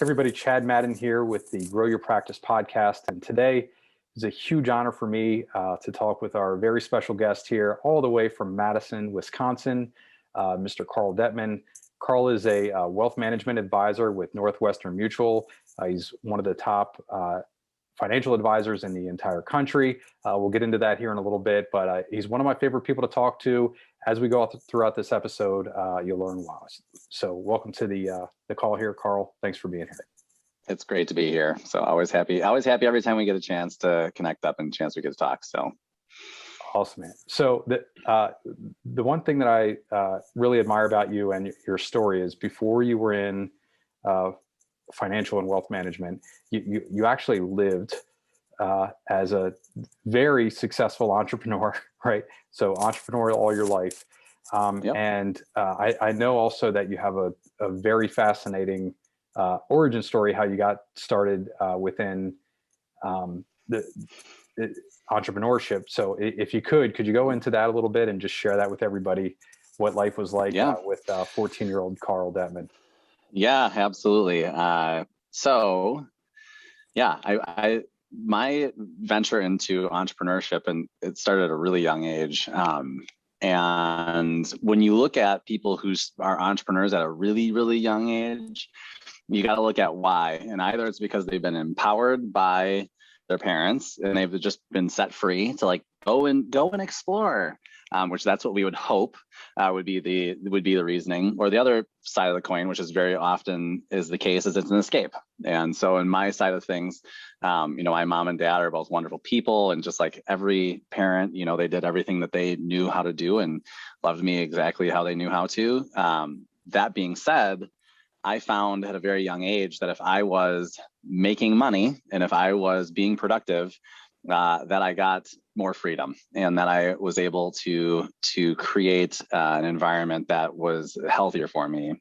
Everybody, Chad Madden here with the Grow Your Practice podcast. And today is a huge honor for me to talk with our very special guest here, all the way from Madison, Wisconsin, Mr. Karl Dettmann. Karl is a wealth management advisor with Northwestern Mutual. He's one of the top financial advisors in the entire country. We'll get into that here in a little bit, but he's one of my favorite people to talk to. As we go throughout this episode, you'll learn why. So welcome to the call here, Karl. Thanks for being here. It's great to be here. So always happy every time we get a chance to connect up and a chance we get to talk. So awesome, man. So the one thing that I really admire about you and your story is before you were in financial and wealth management, you actually lived as a very successful entrepreneur, right? So entrepreneurial all your life. Yep. And I know also that you have a very fascinating origin story, how you got started within the entrepreneurship. So if you could you go into that a little bit and just share that with everybody, what life was like with 14-year-old Karl Dettmann? Yeah, absolutely. My venture into entrepreneurship, and it started at a really young age. And when you look at people who are entrepreneurs at a really, really young age, you got to look at why. And either it's because they've been empowered by their parents and they've just been set free to like go and explore, which that's what we would hope would be the reasoning. Or the other side of the coin, which is very often is the case, is it's an escape. And so in my side of things, my mom and dad are both wonderful people, and just like every parent, they did everything that they knew how to do and loved me exactly how they knew how to. That being said, I found at a very young age that if I was making money and if I was being productive, that I got more freedom and that I was able to create an environment that was healthier for me.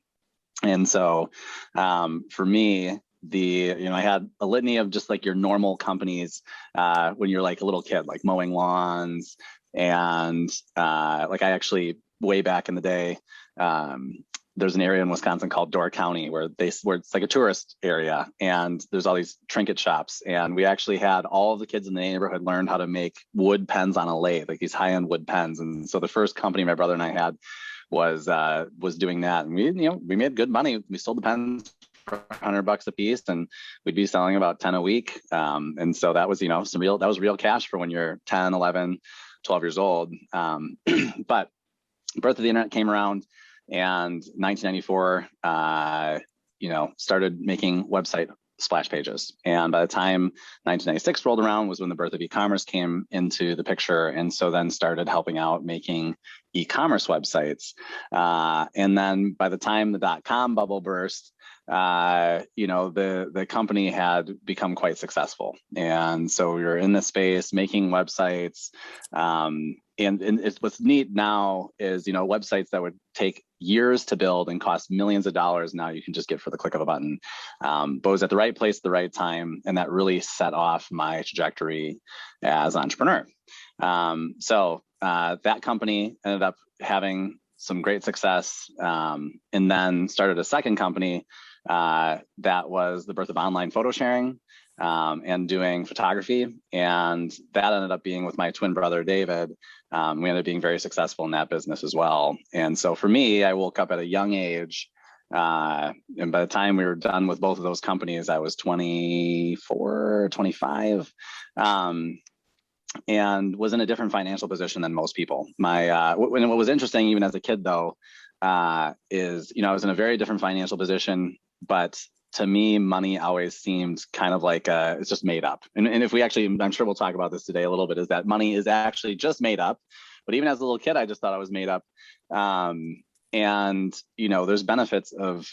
And so for me, I had a litany of just like your normal companies when you're like a little kid, like mowing lawns. And like I actually, way back in the day, there's an area in Wisconsin called Door County where it's like a tourist area, and there's all these trinket shops. And we actually had all of the kids in the neighborhood learn how to make wood pens on a lathe, like these high-end wood pens. And so the first company my brother and I had was doing that. And we made good money. We sold the pens for $100 a piece, and we'd be selling about 10 a week. And so that was, that was real cash for when you're 10, 11, 12 years old. But birth of the internet came around, and 1994, started making website splash pages. And by the time 1996 rolled around was when the birth of e-commerce came into the picture. And so then started helping out making e-commerce websites. And then by the time the dot-com bubble burst, the company had become quite successful. And so we were in this space making websites. And what's neat now is, websites that would take years to build and cost millions of dollars, now you can just get for the click of a button. But it was at the right place at the right time, and that really set off my trajectory as an entrepreneur. So that company ended up having some great success, and then started a second company that was the birth of online photo sharing. And doing photography. And that ended up being with my twin brother, David. We ended up being very successful in that business as well. And so for me, I woke up at a young age. And by the time we were done with both of those companies, I was 24, 25. And was in a different financial position than most people. What was interesting, even as a kid though, is, I was in a very different financial position, but to me, money always seemed kind of like it's just made up. And if we actually, I'm sure we'll talk about this today a little bit, is that money is actually just made up. But even as a little kid, I just thought it was made up. And there's benefits of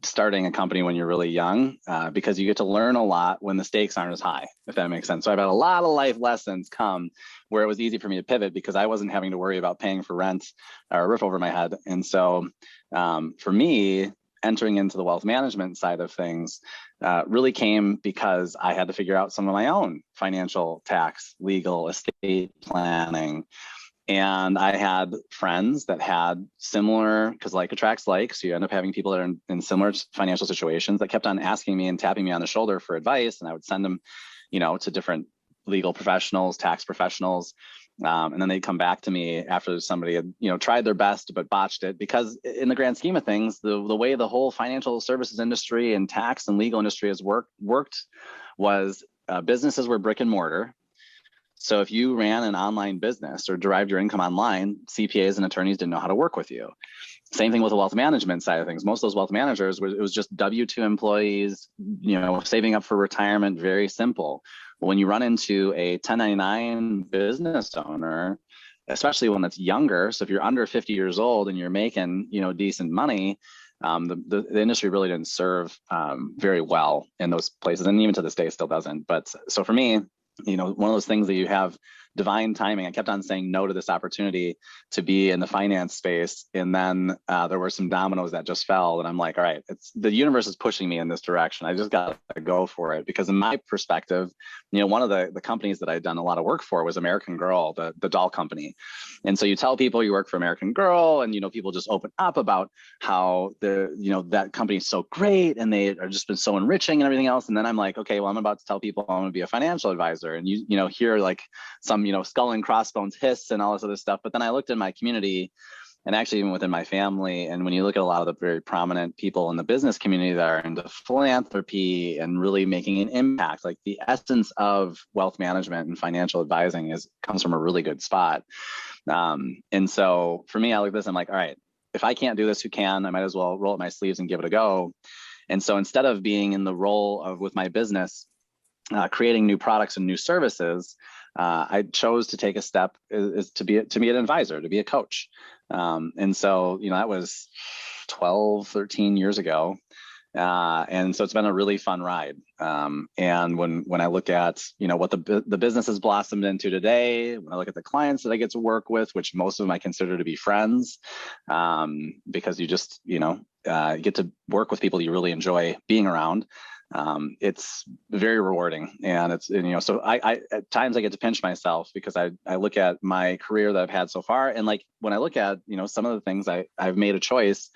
starting a company when you're really young, because you get to learn a lot when the stakes aren't as high, if that makes sense. So I've had a lot of life lessons come where it was easy for me to pivot because I wasn't having to worry about paying for rent or a roof over my head. And so for me, entering into the wealth management side of things really came because I had to figure out some of my own financial, tax, legal, estate planning. And I had friends that had similar, because like attracts like, so you end up having people that are in similar financial situations that kept on asking me and tapping me on the shoulder for advice. And I would send them, to different legal professionals, tax professionals. And then they'd come back to me after somebody had, tried their best but botched it, because in the grand scheme of things, the way the whole financial services industry and tax and legal industry has worked was businesses were brick and mortar. So if you ran an online business or derived your income online, CPAs and attorneys didn't know how to work with you. Same thing with the wealth management side of things. Most of those wealth managers, it was just W-2 employees, saving up for retirement, very simple. But when you run into a 1099 business owner, especially one that's younger, so if you're under 50 years old and you're making, decent money, the industry really didn't serve very well in those places, and even to this day still doesn't. But so for me, one of those things that you have divine timing. I kept on saying no to this opportunity to be in the finance space. And then there were some dominoes that just fell. And I'm like, all right, the universe is pushing me in this direction. I just got to go for it. Because in my perspective, one of the companies that I'd done a lot of work for was American Girl, the doll company. And so you tell people you work for American Girl, and, people just open up about how that company is so great and they are just been so enriching and everything else. And then I'm like, okay, well, I'm about to tell people I'm going to be a financial advisor. And you hear like some, skull and crossbones hiss and all this other stuff. But then I looked in my community and actually even within my family. And when you look at a lot of the very prominent people in the business community that are into philanthropy and really making an impact, like the essence of wealth management and financial advising comes from a really good spot. And so for me, I look at this, I'm like, all right, if I can't do this, who can? I might as well roll up my sleeves and give it a go. And so instead of being in the role of with my business, creating new products and new services, I chose to take a step is to be an advisor, to be a coach. And so, that was 12, 13 years ago. And so it's been a really fun ride. And when I look at, what the business has blossomed into today, when I look at the clients that I get to work with, which most of them I consider to be friends, because you just, get to work with people you really enjoy being around. It's very rewarding, and it's, so I at times I get to pinch myself because I look at my career that I've had so far. And like, when I look at, some of the things I've made a choice,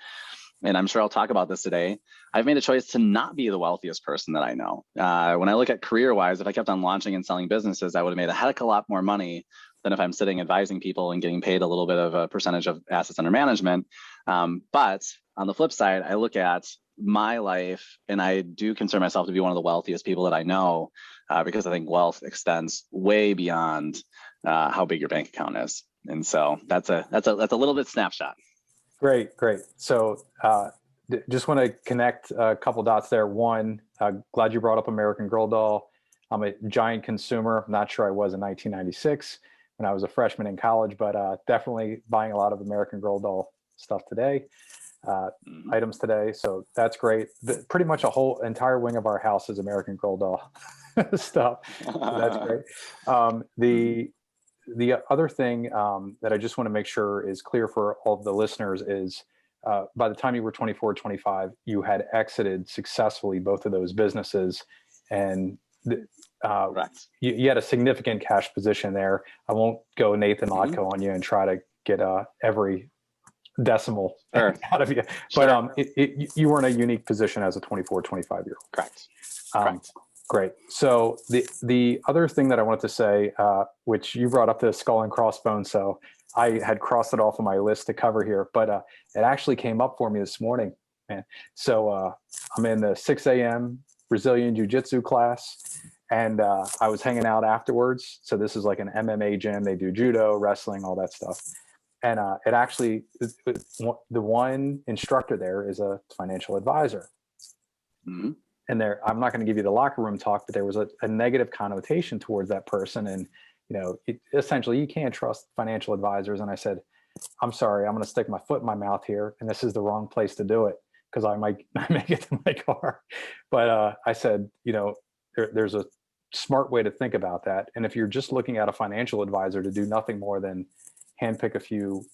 and I'm sure I'll talk about this today, I've made a choice to not be the wealthiest person that I know. When I look at career wise, if I kept on launching and selling businesses, I would have made a heck of a lot more money than if I'm sitting advising people and getting paid a little bit of a percentage of assets under management. But on the flip side, I look at my life and I do consider myself to be one of the wealthiest people that I know, because I think wealth extends way beyond how big your bank account is. And so that's a little bit snapshot. Great. So just want to connect a couple dots there. One, glad you brought up American Girl doll. I'm a giant consumer. I'm not sure I was in 1996 when I was a freshman in college, but definitely buying a lot of American Girl doll stuff today, items today. So that's great. Pretty much a whole entire wing of our house is American Girl doll stuff. So that's great. The other thing that I just want to make sure is clear for all of the listeners is by the time you were 24, 25, you had exited successfully both of those businesses, and you had a significant cash position there. I won't go Nathan Lotko on you and try to get every decimal out of you, but you were in a unique position as a 24, 25-year-old. Correct. Great. So the other thing that I wanted to say, which you brought up the skull and crossbones, so I had crossed it off of my list to cover here, but it actually came up for me this morning, man. So I'm in the 6 a.m. Brazilian Jiu-Jitsu class, and I was hanging out afterwards. So this is like an MMA gym. They do judo, wrestling, all that stuff. And it actually, the one instructor there is a financial advisor. Mm-hmm. And I'm not going to give you the locker room talk, but there was a negative connotation towards that person. And, essentially you can't trust financial advisors. And I said, I'm sorry, I'm going to stick my foot in my mouth here. And this is the wrong place to do it, because I might get to my car. But I said, there's a smart way to think about that. And if you're just looking at a financial advisor to do nothing more than handpick a few,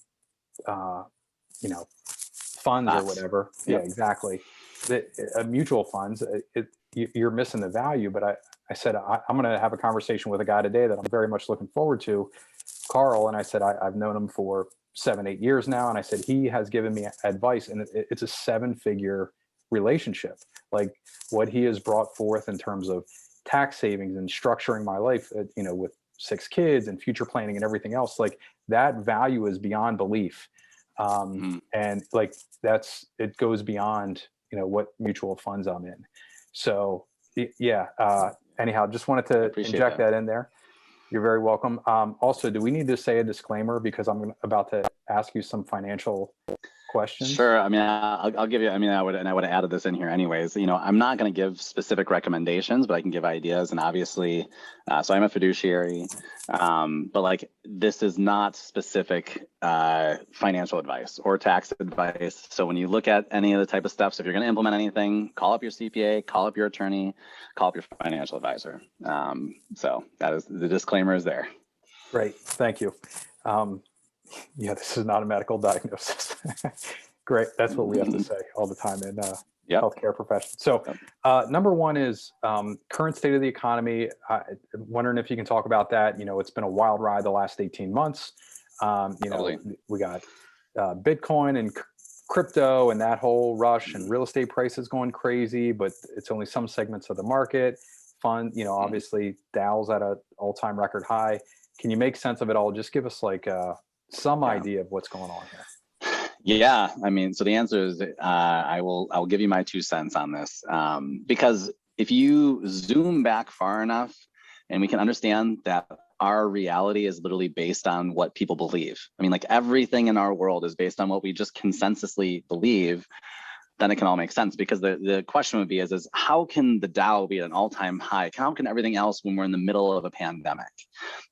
funds or whatever. Yep. Yeah, exactly. Mutual funds, you're missing the value. But I said, I'm going to have a conversation with a guy today that I'm very much looking forward to Karl, and I said, I've known him for 7-8 years now. And I said, he has given me advice, and it's a 7-figure relationship. Like what he has brought forth in terms of tax savings and structuring my life, with 6 kids and future planning and everything else, like that value is beyond belief. And like it goes beyond, what mutual funds I'm in. So yeah, anyhow, just wanted to inject that in there. You're very welcome. Also, do we need to say a disclaimer because I'm about to ask you some financial questions? Sure. I mean, I'll give you, I would have added this in here anyways. I'm not going to give specific recommendations, but I can give ideas. And obviously, so I'm a fiduciary, but like this is not specific financial advice or tax advice. So when you look at any of the type of steps, if you're going to implement anything, call up your CPA, call up your attorney, call up your financial advisor. So that is, the disclaimer is there. Great. Thank you. Yeah, this is not a medical diagnosis. Great. That's what we have to say all the time in healthcare professions. So number one is current state of the economy. I'm wondering if you can talk about that. It's been a wild ride the last 18 months. We got Bitcoin and crypto and that whole rush, and real estate prices going crazy, but it's only some segments of the market. Obviously Dow's at an all-time record high. Can you make sense of it all? Just give us like some idea of what's going on here. Yeah, I mean, so the answer is I'll give you my 2 cents on this, because if you zoom back far enough, and we can understand that our reality is literally based on what people believe. I mean, like everything in our world is based on what we just consensusly believe. Then it can all make sense, because the question would be is how can the Dow be at an all-time high? How can everything else when we're in the middle of a pandemic?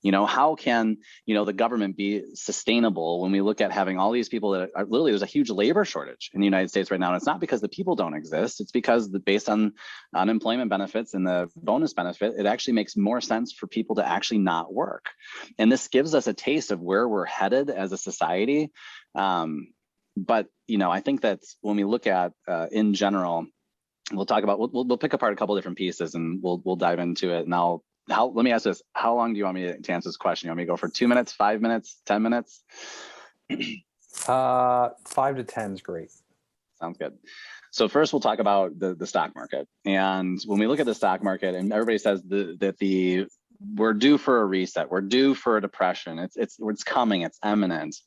How can, the government be sustainable when we look at having all these people that are literally, there's a huge labor shortage in the United States right now. And it's not because the people don't exist. It's because based on unemployment benefits and the bonus benefit, it actually makes more sense for people to actually not work. And this gives us a taste of where we're headed as a society. But, I think that when we look at in general, we'll talk about, we'll pick apart a couple different pieces and we'll dive into it. And let me ask this, how long do you want me to answer this question? You want me to go for 2 minutes, 5 minutes, 10 minutes? 5 to 10 is great. Sounds good. So first we'll talk about the stock market. And when we look at the stock market, and everybody says that we're due for a reset, we're due for a depression. It's coming, it's imminent.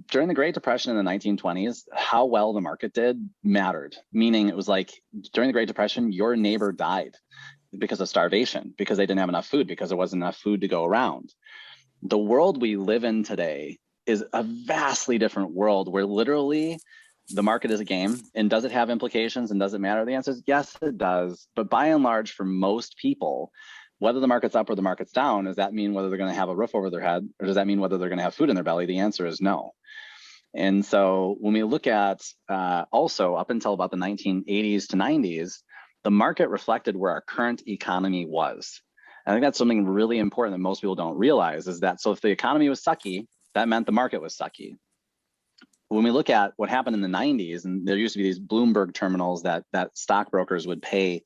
During the Great Depression in the 1920s, how well the market did mattered. Meaning it was like during the Great Depression, your neighbor died because of starvation, because they didn't have enough food, because there wasn't enough food to go around. The world we live in today is a vastly different world where literally the market is a game. And does it have implications and does it matter? The answer is yes, it does. But by and large, for most people, whether the market's up or the market's down, does that mean whether they're going to have a roof over their head, or does that mean whether they're going to have food in their belly? The answer is no. And so when we look at also up until about the 1980s to 90s, the market reflected where our current economy was. I think that's something really important that most people don't realize is that, so if the economy was sucky, that meant the market was sucky. When we look at what happened in the 90s, and there used to be these Bloomberg terminals that stockbrokers would pay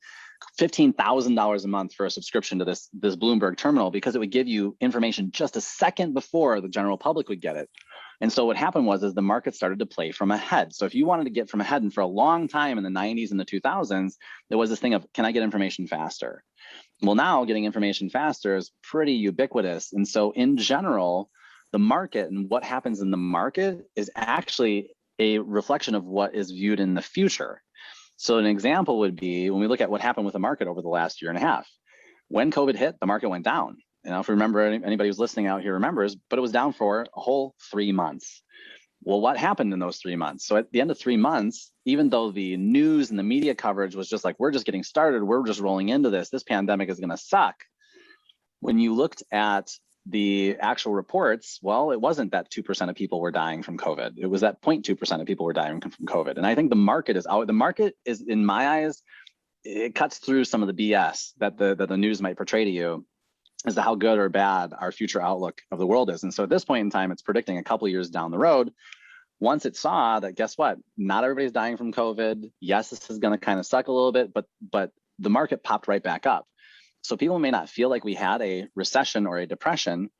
$15,000 a month for a subscription to this Bloomberg terminal, because it would give you information just a second before the general public would get it. And so what happened was the market started to play from ahead. So if you wanted to get from ahead, and for a long time in the 90s and the 2000s, there was this thing of, can I get information faster? Well, now getting information faster is pretty ubiquitous. And so in general, the market and what happens in the market is actually a reflection of what is viewed in the future. So an example would be when we look at what happened with the market over the last year and a half. When COVID hit, the market went down. If you remember, anybody who's listening out here remembers, but it was down for a whole 3 months. Well, what happened in those 3 months? So at the end of 3 months, even though the news and the media coverage was just like, we're just getting started, we're just rolling into this pandemic is going to suck. When you looked at the actual reports, well, it wasn't that 2% of people were dying from COVID. It was that 0.2% of people were dying from COVID. And I think the market is out. The market is, in my eyes, it cuts through some of the BS that the news might portray to you as to how good or bad our future outlook of the world is. And so at this point in time, it's predicting a couple of years down the road, once it saw that, guess what? Not everybody's dying from COVID. Yes, this is going to kind of suck a little bit, but the market popped right back up. So people may not feel like we had a recession or a depression,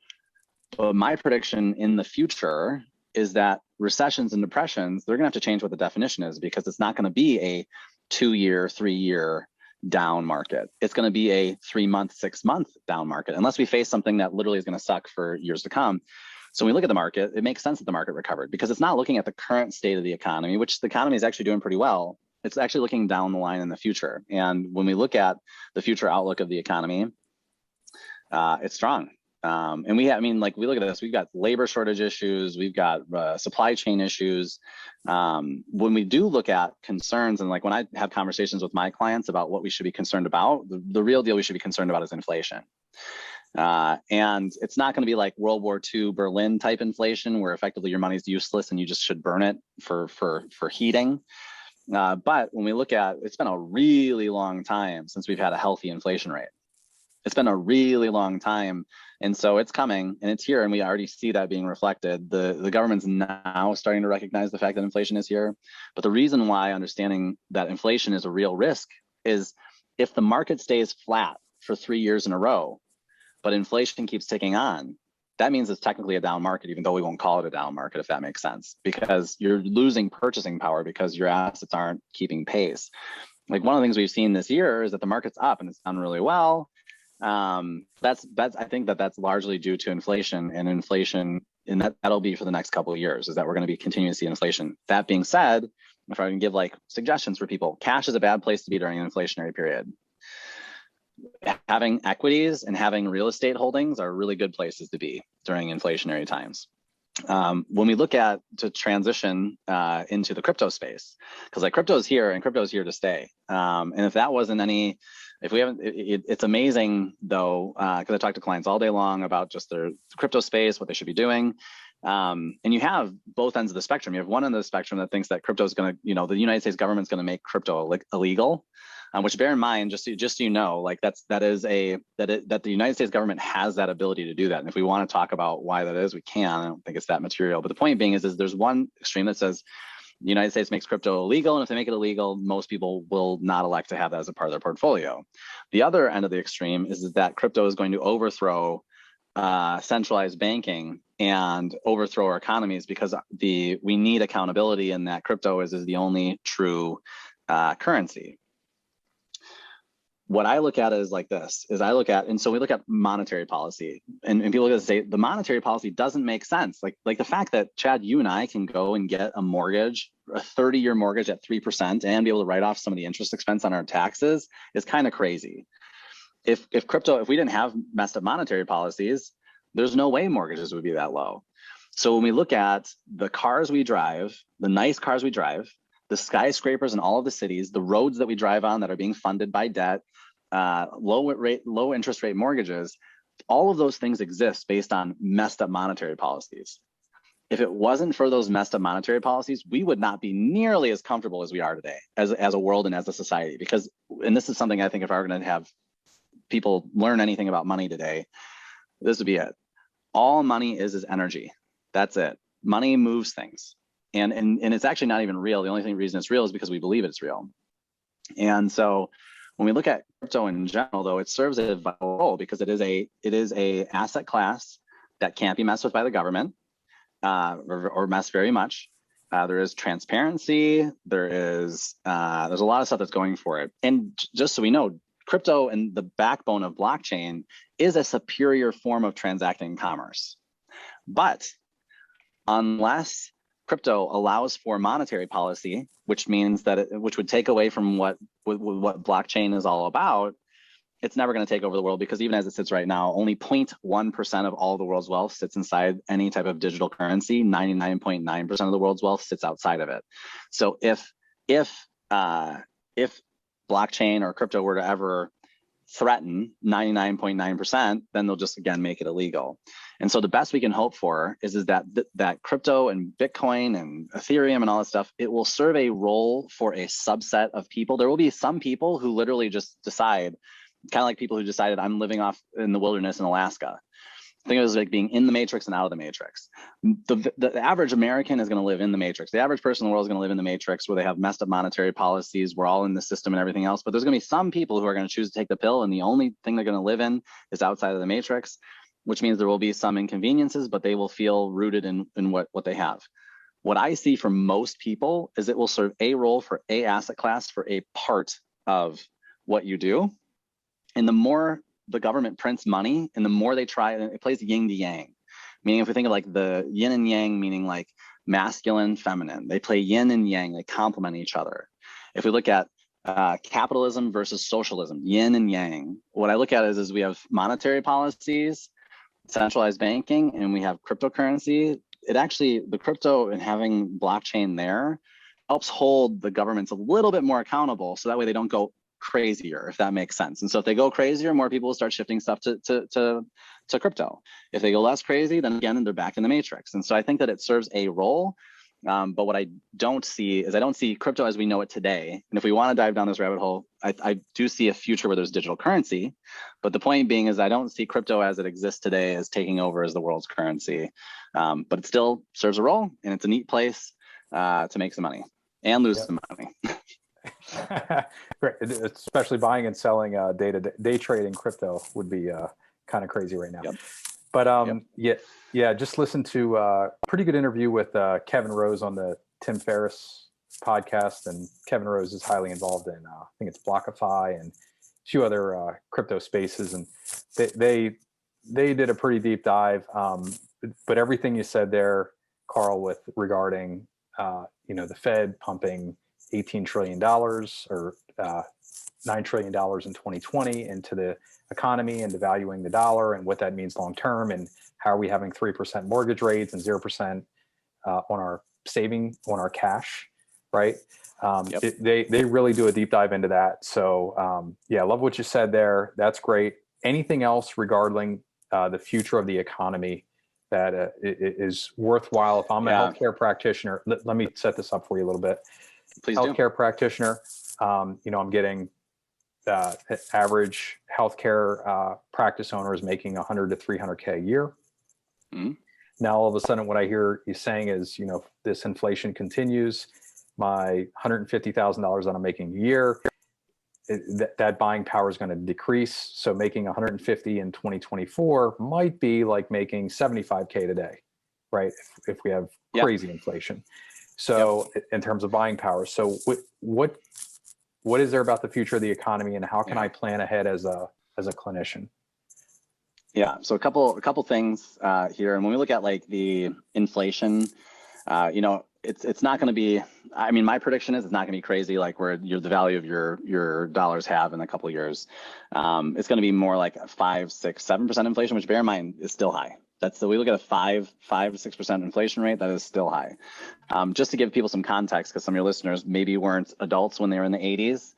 But my prediction in the future is that recessions and depressions, they're going to have to change what the definition is, because it's not going to be a 2-year, 3-year down market. It's going to be a 3-month, 6-month down market, unless we face something that literally is going to suck for years to come. So when we look at the market, it makes sense that the market recovered, because it's not looking at the current state of the economy, which the economy is actually doing pretty well. It's actually looking down the line in the future. And when we look at the future outlook of the economy, it's strong. And we look at this, we've got labor shortage issues, we've got supply chain issues. When we do look at concerns, and like when I have conversations with my clients about what we should be concerned about, the real deal we should be concerned about is inflation. And it's not going to be like World War II Berlin type inflation, where effectively your money's useless and you just should burn it for heating. But when we look at, it's been a really long time since we've had a healthy inflation rate. It's been a really long time. And so it's coming and it's here, and we already see that being reflected. The government's now starting to recognize the fact that inflation is here. But the reason why understanding that inflation is a real risk is if the market stays flat for 3 years in a row, but inflation keeps ticking on, that means it's technically a down market, even though we won't call it a down market, if that makes sense, because you're losing purchasing power because your assets aren't keeping pace. Like one of the things we've seen this year is that the market's up and it's done really well. I think that's largely due to inflation, and that'll be for the next couple of years, is that we're going to be continuing to see inflation. That being said, if I can give like suggestions for people, cash is a bad place to be during an inflationary period. Having equities and having real estate holdings are really good places to be during inflationary times. When we look at to transition into the crypto space, because like crypto is here and crypto is here to stay. And if that wasn't any, if we haven't, it's amazing though, because I talk to clients all day long about just their crypto space, what they should be doing. And you have both ends of the spectrum. You have one end of the spectrum that thinks that crypto is going to, the United States government's going to make crypto illegal. Which, bear in mind, just so you know, like that the United States government has that ability to do that. And if we want to talk about why that is, we can. I don't think it's that material. But the point being is there's one extreme that says the United States makes crypto illegal, and if they make it illegal, most people will not elect to have that as a part of their portfolio. The other end of the extreme is that crypto is going to overthrow centralized banking and overthrow our economies, because we need accountability, and that crypto is the only true currency. What I look at is like this, and so we look at monetary policy, and people look at it and say the monetary policy doesn't make sense. Like the fact that, Chad, you and I can go and get a mortgage, a 30-year mortgage at 3% and be able to write off some of the interest expense on our taxes is kind of crazy. If we didn't have messed up monetary policies, there's no way mortgages would be that low. So when we look at the cars we drive, the nice cars we drive, the skyscrapers in all of the cities, the roads that we drive on that are being funded by debt, low interest rate mortgages, all of those things exist based on messed up monetary policies. If it wasn't for those messed up monetary policies, we would not be nearly as comfortable as we are today as a world and as a society. Because, and this is something I think if I were going to have people learn anything about money today, this would be it. All money is energy. That's it. Money moves things. And it's actually not even real. The only reason it's real is because we believe it's real. And so when we look at crypto in general, though, it serves a vital role because it is a asset class that can't be messed with by the government or messed very much. There is transparency. There's a lot of stuff that's going for it. And just so we know, crypto and the backbone of blockchain is a superior form of transacting commerce. But unless crypto allows for monetary policy, which means that which would take away from what blockchain is all about, it's never going to take over the world, because even as it sits right now, only 0.1% of all the world's wealth sits inside any type of digital currency. 99.9% of the world's wealth sits outside of it. So if blockchain or crypto were to ever threaten 99.9%, then they'll just again make it illegal. And so the best we can hope for is that crypto and Bitcoin and Ethereum and all that stuff, it will serve a role for a subset of people. There will be some people who literally just decide, kind of like people who decided I'm living off in the wilderness in Alaska. Think of it as like being in the matrix and out of the matrix. The average American is going to live in the matrix. The average person in the world is going to live in the matrix where they have messed up monetary policies. We're all in the system and everything else. But there's going to be some people who are going to choose to take the pill, and the only thing they're going to live in is outside of the matrix. which means there will be some inconveniences, but they will feel rooted in what they have. What I see for most people is it will serve a role for a asset class for a part of what you do. And the more the government prints money and the more they try, it plays yin to yang. Meaning if we think of like the yin and yang, meaning like masculine, feminine, they play yin and yang, they complement each other. If we look at capitalism versus socialism, yin and yang, what I look at is we have monetary policies, centralized banking, and we have cryptocurrency. It actually, the crypto and having blockchain there helps hold the governments a little bit more accountable, so that way they don't go crazier, if that makes sense. And so if they go crazier, more people will start shifting stuff to crypto. If they go less crazy, then again, they're back in the matrix. And so I think that it serves a role. But what I don't see is I don't see crypto as we know it today. And if we want to dive down this rabbit hole, I do see a future where there's digital currency. But the point being is I don't see crypto as it exists today as taking over as the world's currency. But it still serves a role, and it's a neat place to make some money and lose some money. Great, especially buying and selling day trading crypto would be kind of crazy right now. Yep. But yeah, just listen to a pretty good interview with Kevin Rose on the Tim Ferriss podcast, and Kevin Rose is highly involved in I think it's BlockFi and a few other crypto spaces, and they did a pretty deep dive. But everything you said there, Karl, with regarding the Fed pumping $18 trillion or $9 trillion in 2020 into the economy and devaluing the dollar and what that means long term, and how are we having 3% mortgage rates and 0% on our cash, right? They really do a deep dive into that. So yeah, I love what you said there. That's great. Anything else regarding the future of the economy that is worthwhile? If I'm a healthcare practitioner, let me set this up for you a little bit. Please healthcare practitioner, I'm getting average healthcare practice owners making 100 to 300K a year. Mm-hmm. Now, all of a sudden, what I hear you saying is, this inflation continues, my $150,000 that I'm making a year, that buying power is going to decrease. So making 150 in 2024 might be like making 75K today, right? If we have crazy inflation. So in terms of buying power, so what is there about the future of the economy, and how can I plan ahead as a clinician? Yeah, so a couple things here, and when we look at like the inflation, it's not going to be. I mean, my prediction is it's not going to be crazy like where the value of your dollars have in a couple of years. It's going to be more like 5, 6, 7% inflation, which bear in mind is still high. We look at a 5 to 6% inflation rate, that is still high. Just to give people some context, because some of your listeners maybe weren't adults when they were in the 80s,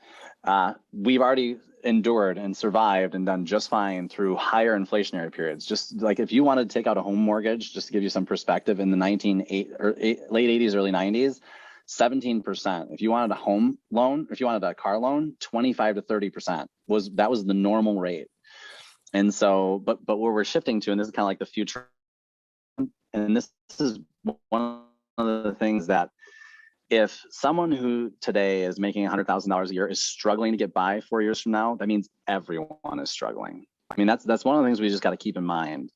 we've already endured and survived and done just fine through higher inflationary periods. Just like if you wanted to take out a home mortgage, just to give you some perspective, in the late 80s, early 90s, 17%. If you wanted a home loan, or if you wanted a car loan, 25 to 30% was the normal rate. And so, but where we're shifting to, and this is kind of like the future, and this is one of the things that if someone who today is making $100,000 a year is struggling to get by 4 years from now, that means everyone is struggling. I mean, that's one of the things we just got to keep in mind.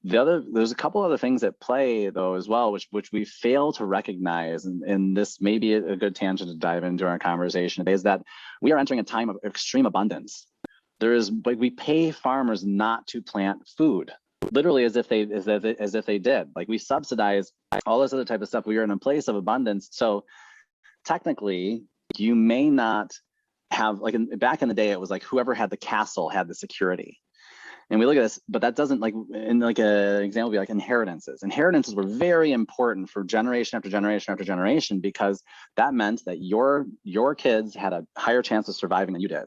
There's a couple other things at play though as well, which we fail to recognize, and this may be a good tangent to dive into our conversation today, is that we are entering a time of extreme abundance. We pay farmers not to plant food, literally as if they did. Like we subsidize all this other type of stuff. We are in a place of abundance. So technically, you may not have, like back in the day, it was like whoever had the castle had the security. And we look at this, but that doesn't, like, in like an example would be like inheritances. Inheritances were very important for generation after generation after generation, because that meant that your kids had a higher chance of surviving than you did.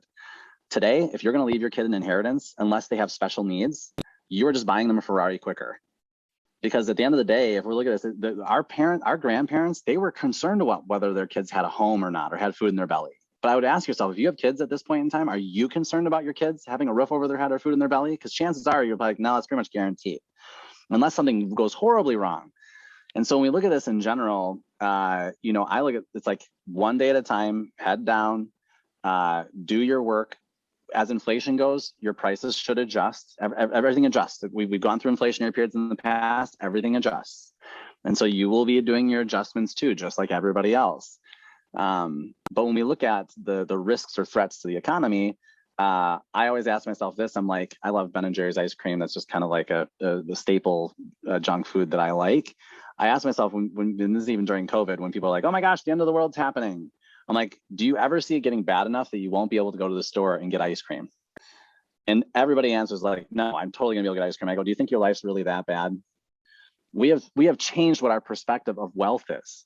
Today, if you're going to leave your kid an inheritance, unless they have special needs, you're just buying them a Ferrari quicker. Because at the end of the day, if we're looking at this, our grandparents, they were concerned about whether their kids had a home or not, or had food in their belly. But I would ask yourself, if you have kids at this point in time, are you concerned about your kids having a roof over their head or food in their belly? Because chances are you're like, no, it's pretty much guaranteed, unless something goes horribly wrong. And so when we look at this in general, I look at it's like one day at a time, head down, do your work. as inflation goes, your prices should adjust. Everything adjusts. We've gone through inflationary periods in the past. Everything adjusts. And so you will be doing your adjustments too, just like everybody else. But when we look at the risks or threats to the economy, I always ask myself this. I'm like, I love Ben & Jerry's ice cream. That's just kind of like the staple junk food that I like. I ask myself, and this is even during COVID, when people are like, oh my gosh, the end of the world's happening. I'm like, do you ever see it getting bad enough that you won't be able to go to the store and get ice cream? And everybody answers like, no, I'm totally gonna be able to get ice cream. I go, do you think your life's really that bad? We have changed what our perspective of wealth is.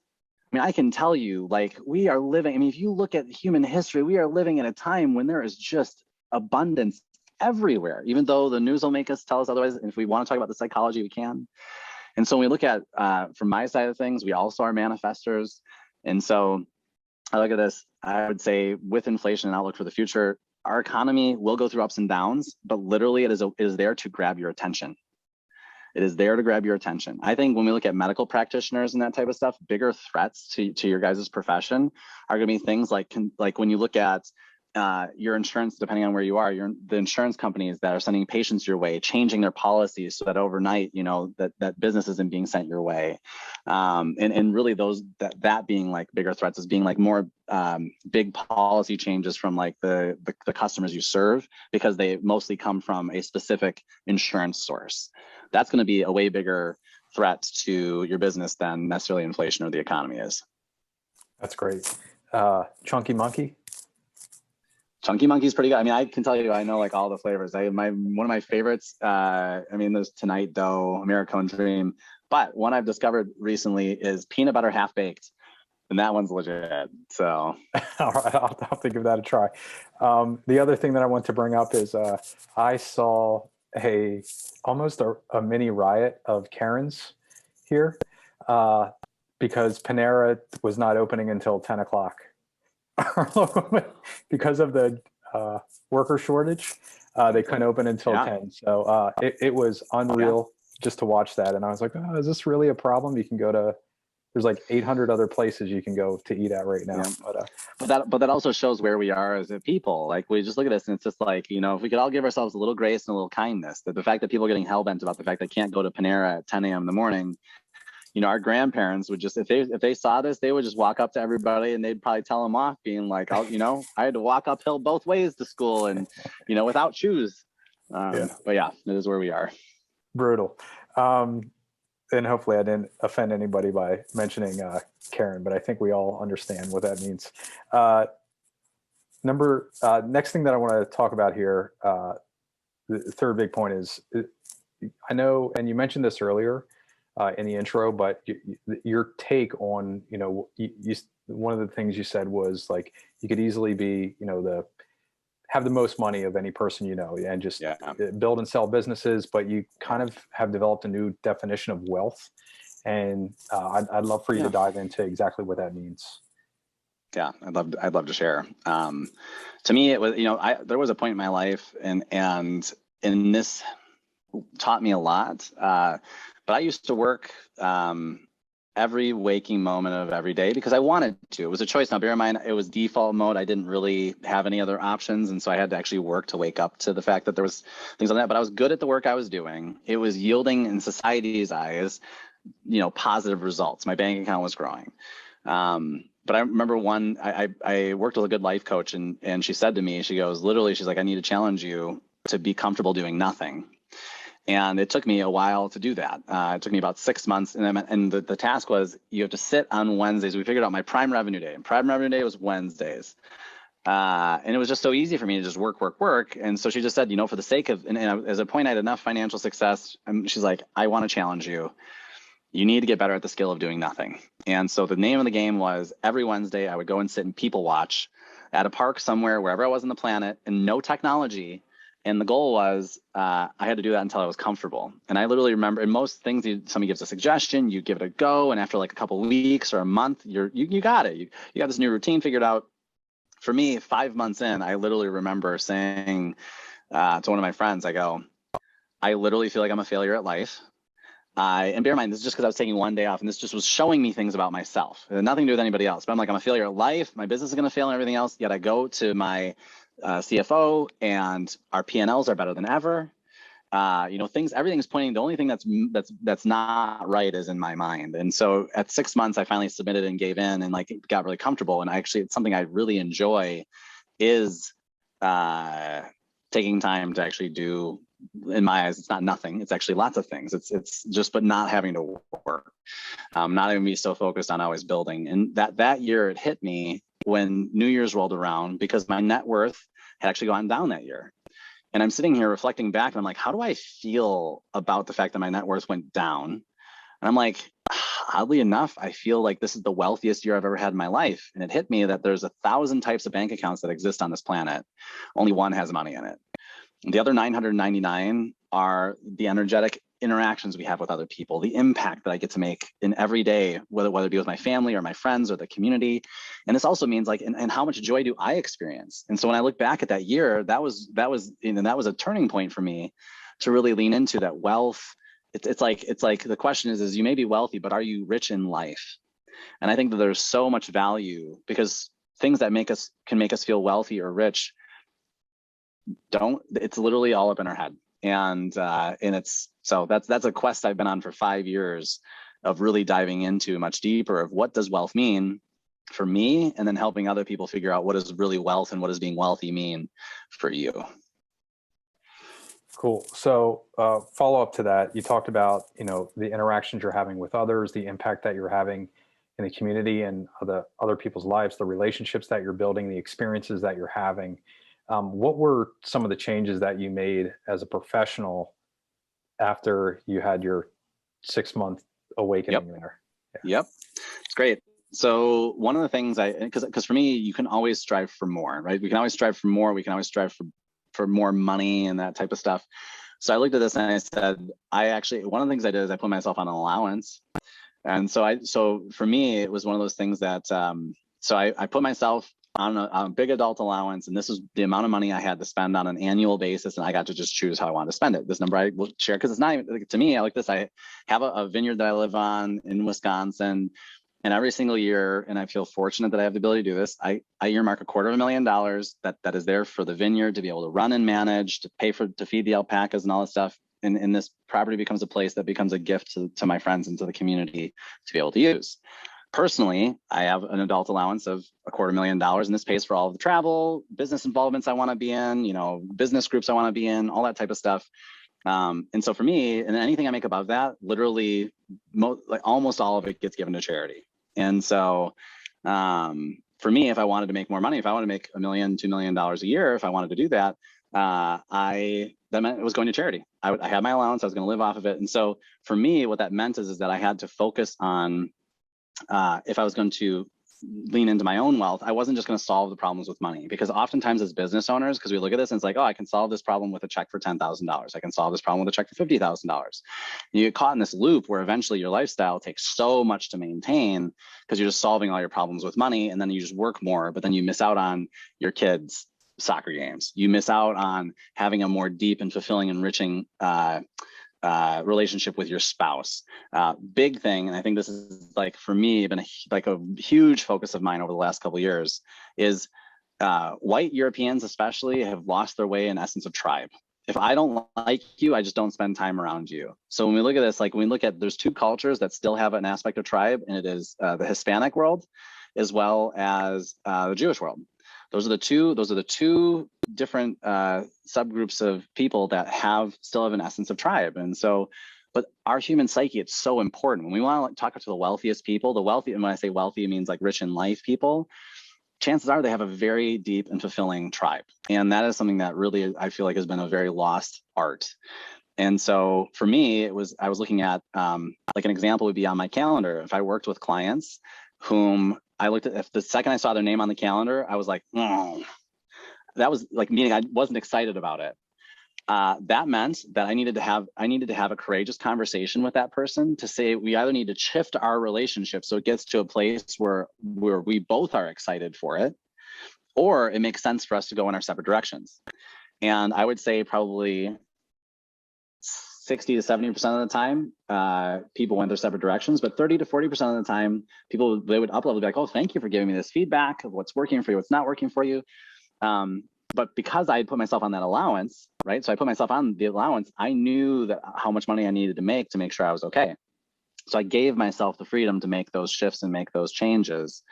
I mean, I can tell you, like, we are living, I mean, if you look at human history, we are living in a time when there is just abundance everywhere, even though the news will make us tell us otherwise. If we want to talk about the psychology, we can. And so when we look at, from my side of things, we also are manifestors. And so I look at this, I would say with inflation and outlook for the future, our economy will go through ups and downs, but literally it is there to grab your attention. It is there to grab your attention. I think when we look at medical practitioners and that type of stuff, bigger threats to your guys' profession are going to be things like when you look at your insurance, depending on where you are, the insurance companies that are sending patients your way, changing their policies so that overnight, you know, that business isn't being sent your way. And really that being like bigger threats is being like more big policy changes from like the customers you serve, because they mostly come from a specific insurance source. That's going to be a way bigger threat to your business than necessarily inflation or the economy is. That's great. Chunky Monkey? Chunky Monkey's pretty good. I mean, I can tell you, I know like all the flavors. One of my favorites, I mean, there's Tonight Dough, Americone Dream, but one I've discovered recently is peanut butter half baked, and that one's legit. So, all right, I'll have to give that a try. The other thing that I want to bring up is I saw almost a mini riot of Karens here because Panera was not opening until 10 o'clock. Because of the worker shortage, they couldn't open until 10. So it was unreal just to watch that. And I was like, oh, is this really a problem? You can go to, there's like 800 other places you can go to eat at right now. Yeah. But that also shows where we are as a people. Like, we just look at this and it's just like, you know, if we could all give ourselves a little grace and a little kindness, that the fact that people are getting hell-bent about the fact they can't go to Panera at 10 a.m. in the morning, you know, our grandparents would just, if they saw this, they would just walk up to everybody and they'd probably tell them off, being like, oh, you know, I had to walk uphill both ways to school and, you know, without shoes. But yeah, it is where we are. Brutal. And hopefully I didn't offend anybody by mentioning Karen, but I think we all understand what that means. Next thing that I want to talk about here, the third big point is, I know, and you mentioned this earlier, in the intro, but your take on, you know, one of the things you said was like, you could easily be, you know, have the most money of any person, you know, and just build and sell businesses, but you kind of have developed a new definition of wealth. And I'd love for you to dive into exactly what that means. Yeah, I'd love to share. To me, it was, you know, there was a point in my life and this taught me a lot. But I used to work every waking moment of every day because I wanted to. It was a choice. Now, bear in mind, it was default mode. I didn't really have any other options. And so I had to actually work to wake up to the fact that there was things like that. But I was good at the work I was doing. It was yielding, in society's eyes, you know, positive results. My bank account was growing. But I remember I worked with a good life coach, and she said to me, she goes, literally, she's like, I need to challenge you to be comfortable doing nothing. And it took me a while to do that. It took me about 6 months. And the task was, you have to sit on Wednesdays. We figured out my prime revenue day. And prime revenue day was Wednesdays. And it was just so easy for me to just work. And so she just said, you know, for the sake of, and as a point, I had enough financial success. And she's like, I want to challenge you. You need to get better at the skill of doing nothing. And so the name of the game was, every Wednesday, I would go and sit and people watch at a park somewhere, wherever I was on the planet, and no technology. And the goal was, I had to do that until I was comfortable. And I literally remember, in most things, somebody gives a suggestion, you give it a go, and after like a couple of weeks or a month, you got it. You got this new routine figured out. For me, 5 months in, I literally remember saying to one of my friends, I go, I literally feel like I'm a failure at life. And bear in mind, this is just because I was taking one day off, and this just was showing me things about myself. It had nothing to do with anybody else. But I'm like, I'm a failure at life. My business is going to fail and everything else. Yet I go to my CFO, and our P&Ls are better than ever. Everything's pointing. The only thing that's not right is in my mind. And so at 6 months, I finally submitted and gave in, and like got really comfortable. And actually, it's something I really enjoy is taking time to actually do. In my eyes, it's not nothing. It's actually lots of things. It's just, but not having to work, not even be so focused on always building. And that year, it hit me when New Year's rolled around, because my net worth had actually gone down that year. And I'm sitting here reflecting back, and I'm like, how do I feel about the fact that my net worth went down? And I'm like, oddly enough, I feel like this is the wealthiest year I've ever had in my life. And it hit me that there's 1,000 types of bank accounts that exist on this planet. Only one has money in it. The other 999 are the energetic interactions we have with other people, the impact that I get to make in every day, whether it be with my family or my friends or the community. And this also means like, and how much joy do I experience? And so when I look back at that year, that was a turning point for me to really lean into that wealth. It's like the question is you may be wealthy, but are you rich in life? And I think that there's so much value, because things that can make us feel wealthy or rich it's literally all up in our head. And that's a quest I've been on for 5 years, of really diving into much deeper of what does wealth mean for me, and then helping other people figure out what is really wealth and what does being wealthy mean for you. Cool. So follow up to that, you talked about, the interactions you're having with others, the impact that you're having in the community and other people's lives, the relationships that you're building, the experiences that you're having. What were some of the changes that you made as a professional after you had your 6-month awakening there? Yeah. Yep. It's great. So one of the things because for me, you can always strive for more, right? We can always strive for more. We can always strive for more money and that type of stuff. So I looked at this and I said, one of the things I did is I put myself on an allowance. And so for me, it was one of those things that, so I put myself on a big adult allowance, and this was the amount of money I had to spend on an annual basis, and I got to just choose how I wanted to spend it. This number I will share, because it's not even, to me, I like this. I have a vineyard that I live on in Wisconsin, and every single year, and I feel fortunate that I have the ability to do this, I earmark $250,000 that is there for the vineyard to be able to run and manage, to feed the alpacas and all this stuff. And this property becomes a place that becomes a gift to my friends and to the community to be able to use. Personally, I have an adult allowance of $250,000, and this pays for all of the travel, business involvements I want to be in, business groups I want to be in, all that type of stuff. And so for me, and anything I make above that, literally, almost all of it gets given to charity. And so for me, if I wanted to make more money, if I wanted to make $1 million, $2 million a year, if I wanted to do that, that meant it was going to charity. I had my allowance, I was going to live off of it. And so for me, what that meant is that I had to focus on, if I was going to lean into my own wealth, I wasn't just going to solve the problems with money, because oftentimes as business owners, because we look at this and it's like, oh, I can solve this problem with a check for $10,000. I can solve this problem with a check for $50,000. You get caught in this loop where eventually your lifestyle takes so much to maintain, because you're just solving all your problems with money, and then you just work more, but then you miss out on your kids' soccer games. You miss out on having a more deep and fulfilling, enriching relationship with your spouse. Big thing, and I think this is, like, for me, been a huge focus of mine over the last couple of years, is white Europeans especially have lost their way in essence of tribe. If I don't like you, I just don't spend time around you. So when we look at this, there's two cultures that still have an aspect of tribe, and it is the Hispanic world as well as the Jewish world. Those are the two different subgroups of people that still have an essence of tribe. And so, but our human psyche, it's so important. When we want to talk to the wealthiest people, and when I say wealthy, it means like rich in life people, chances are they have a very deep and fulfilling tribe. And that is something that really, I feel like, has been a very lost art. And so for me, I was looking at, like, an example would be on my calendar. If I worked with clients whom I looked at, if the second I saw their name on the calendar, I was like, oh, that was like, meaning I wasn't excited about it. That meant that I needed to have a courageous conversation with that person to say, we either need to shift our relationship so it gets to a place where we both are excited for it, or it makes sense for us to go in our separate directions. And I would say probably 60 to 70% of the time, people went their separate directions, but 30 to 40% of the time, they would up-level, be like, oh, thank you for giving me this feedback of what's working for you, what's not working for you. But because I had put myself on that allowance, right? So I put myself on the allowance, I knew that how much money I needed to make sure I was okay. So I gave myself the freedom to make those shifts and make those changes,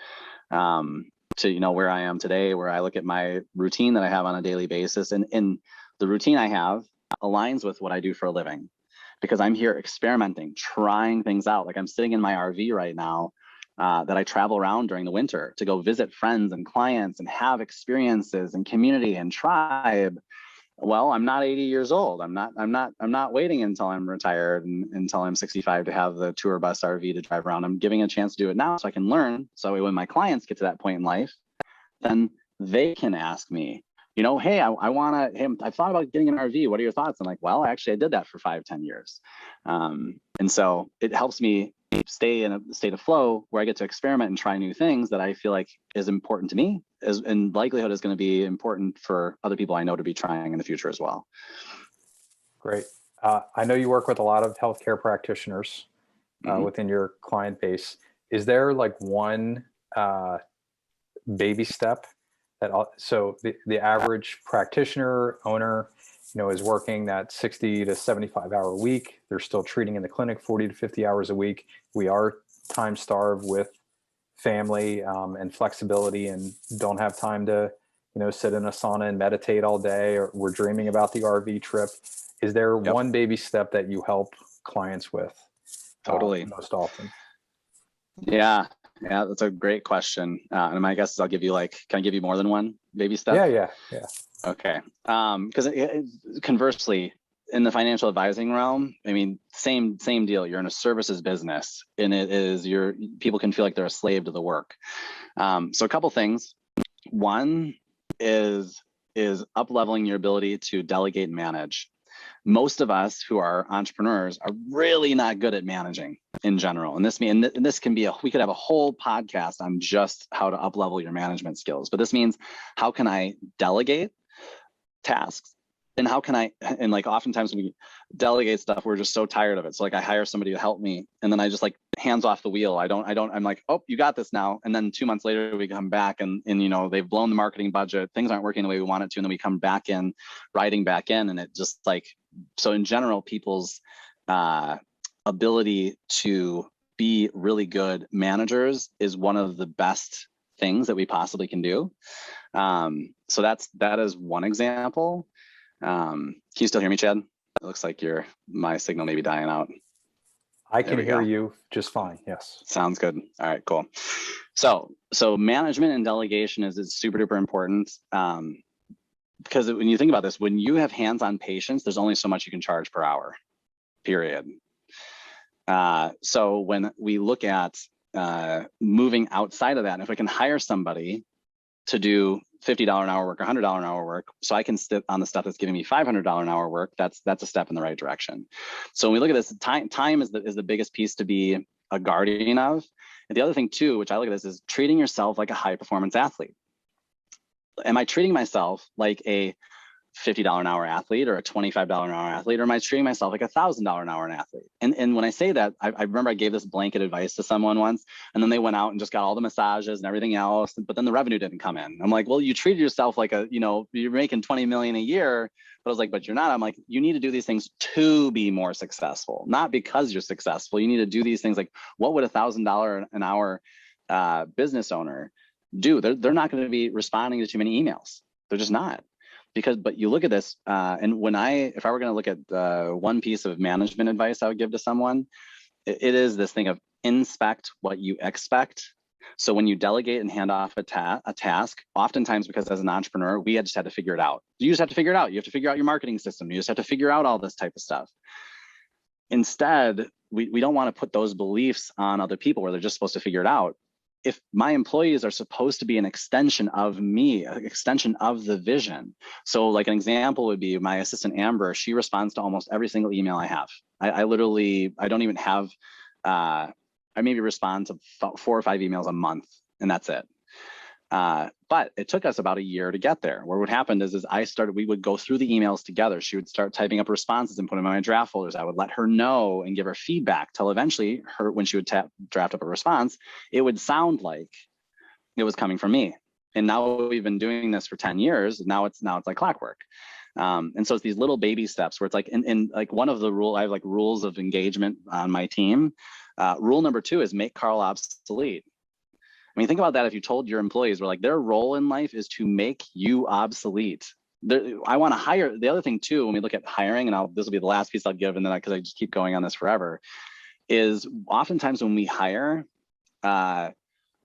to, you know, where I am today, where I look at my routine that I have on a daily basis, and the routine I have aligns with what I do for a living, because I'm here experimenting, trying things out. Like I'm sitting in my RV right now, that I travel around during the winter to go visit friends and clients and have experiences and community and tribe. Well, I'm not 80 years old. I'm not waiting until I'm retired and until I'm 65 to have the tour bus RV to drive around. I'm giving a chance to do it now so I can learn. So when my clients get to that point in life, then they can ask me, you know, hey, I want to, hey, I thought about getting an RV. What are your thoughts? I'm like, well, actually, I did that for 5-10 years. And so it helps me stay in a state of flow where I get to experiment and try new things that I feel like is important to me, and likelihood is going to be important for other people I know to be trying in the future as well. Great. I know you work with a lot of healthcare practitioners within your client base. Is there like one baby step that, so the average practitioner owner, you know, is working that 60 to 75 hour week. They're still treating in the clinic 40 to 50 hours a week. We are time starved with family and flexibility, and don't have time to, you know, sit in a sauna and meditate all day, or we're dreaming about the RV trip. Is there one baby step that you help clients with most often? Yeah, that's a great question. And my guess is I'll give you can I give you more than one baby step? Yeah. Okay. Because conversely, in the financial advising realm, I mean, same deal. You're in a services business, and people can feel like they're a slave to the work. So a couple things. One is up leveling your ability to delegate and manage. Most of us who are entrepreneurs are really not good at managing in general. And this can be we could have a whole podcast on just how to up level your management skills. But this means, how can I delegate tasks? And how can and like oftentimes when we delegate stuff, we're just so tired of it. So like I hire somebody to help me, and then I just like hands off the wheel. I'm like, oh, you got this now. And then 2 months later we come back and you know, they've blown the marketing budget. Things aren't working the way we want it to. And then we come back in, riding back in. And it just like, so in general, people's ability to be really good managers is one of the best things that we possibly can do. So that is one example. Can you still hear me, Chad? It looks like my signal may be dying out. I can hear you just fine. Yes. Sounds good. All right, cool. So management and delegation is super duper important. Because when you think about this, when you have hands-on patients, there's only so much you can charge per hour, period. So when we look at moving outside of that, and if we can hire somebody to do $50 an hour work, $100 an hour work, so I can sit on the stuff that's giving me $500 an hour work, that's a step in the right direction. So when we look at this, time is the biggest piece to be a guardian of. And the other thing too, which I look at this, is treating yourself like a high performance athlete. Am I treating myself like a $50 an hour athlete or a $25 an hour athlete, or am I treating myself like a $1,000 an hour an athlete? And when I say that, I remember I gave this blanket advice to someone once, and then they went out and just got all the massages and everything else, but then the revenue didn't come in. I'm like, well, you treated yourself like you're making 20 million a year. But I was like, but you're not. I'm like, you need to do these things to be more successful, not because you're successful. You need to do these things like, what would a $1,000 an hour business owner do? They're not going to be responding to too many emails. They're just not. But you look at this, and if I were going to look at one piece of management advice I would give to someone, it is this thing of inspect what you expect. So when you delegate and hand off a task, oftentimes, because as an entrepreneur, we just had to figure it out. You just have to figure it out. You have to figure out your marketing system. You just have to figure out all this type of stuff. Instead, we don't want to put those beliefs on other people where they're just supposed to figure it out. If my employees are supposed to be an extension of me, an extension of the vision. So like an example would be my assistant, Amber. She responds to almost every single email I have. I don't even have, I maybe respond to 4 or 5 emails a month, and that's it. But it took us about a year to get there. What would happen is we would go through the emails together. She would start typing up responses and put them in my draft folders. I would let her know and give her feedback till eventually when she would draft up a response, it would sound like it was coming from me. And now we've been doing this for 10 years. Now it's like clockwork. And so it's these little baby steps where it's like, in like one of the I have like rules of engagement on my team. Rule number 2 is make Karl obsolete. I mean, think about that. If you told your employees, were like, their role in life is to make you obsolete. I want to hire. The other thing too, when we look at hiring, and this will be the last piece I'll give, and then because I just keep going on this forever, is oftentimes when we hire,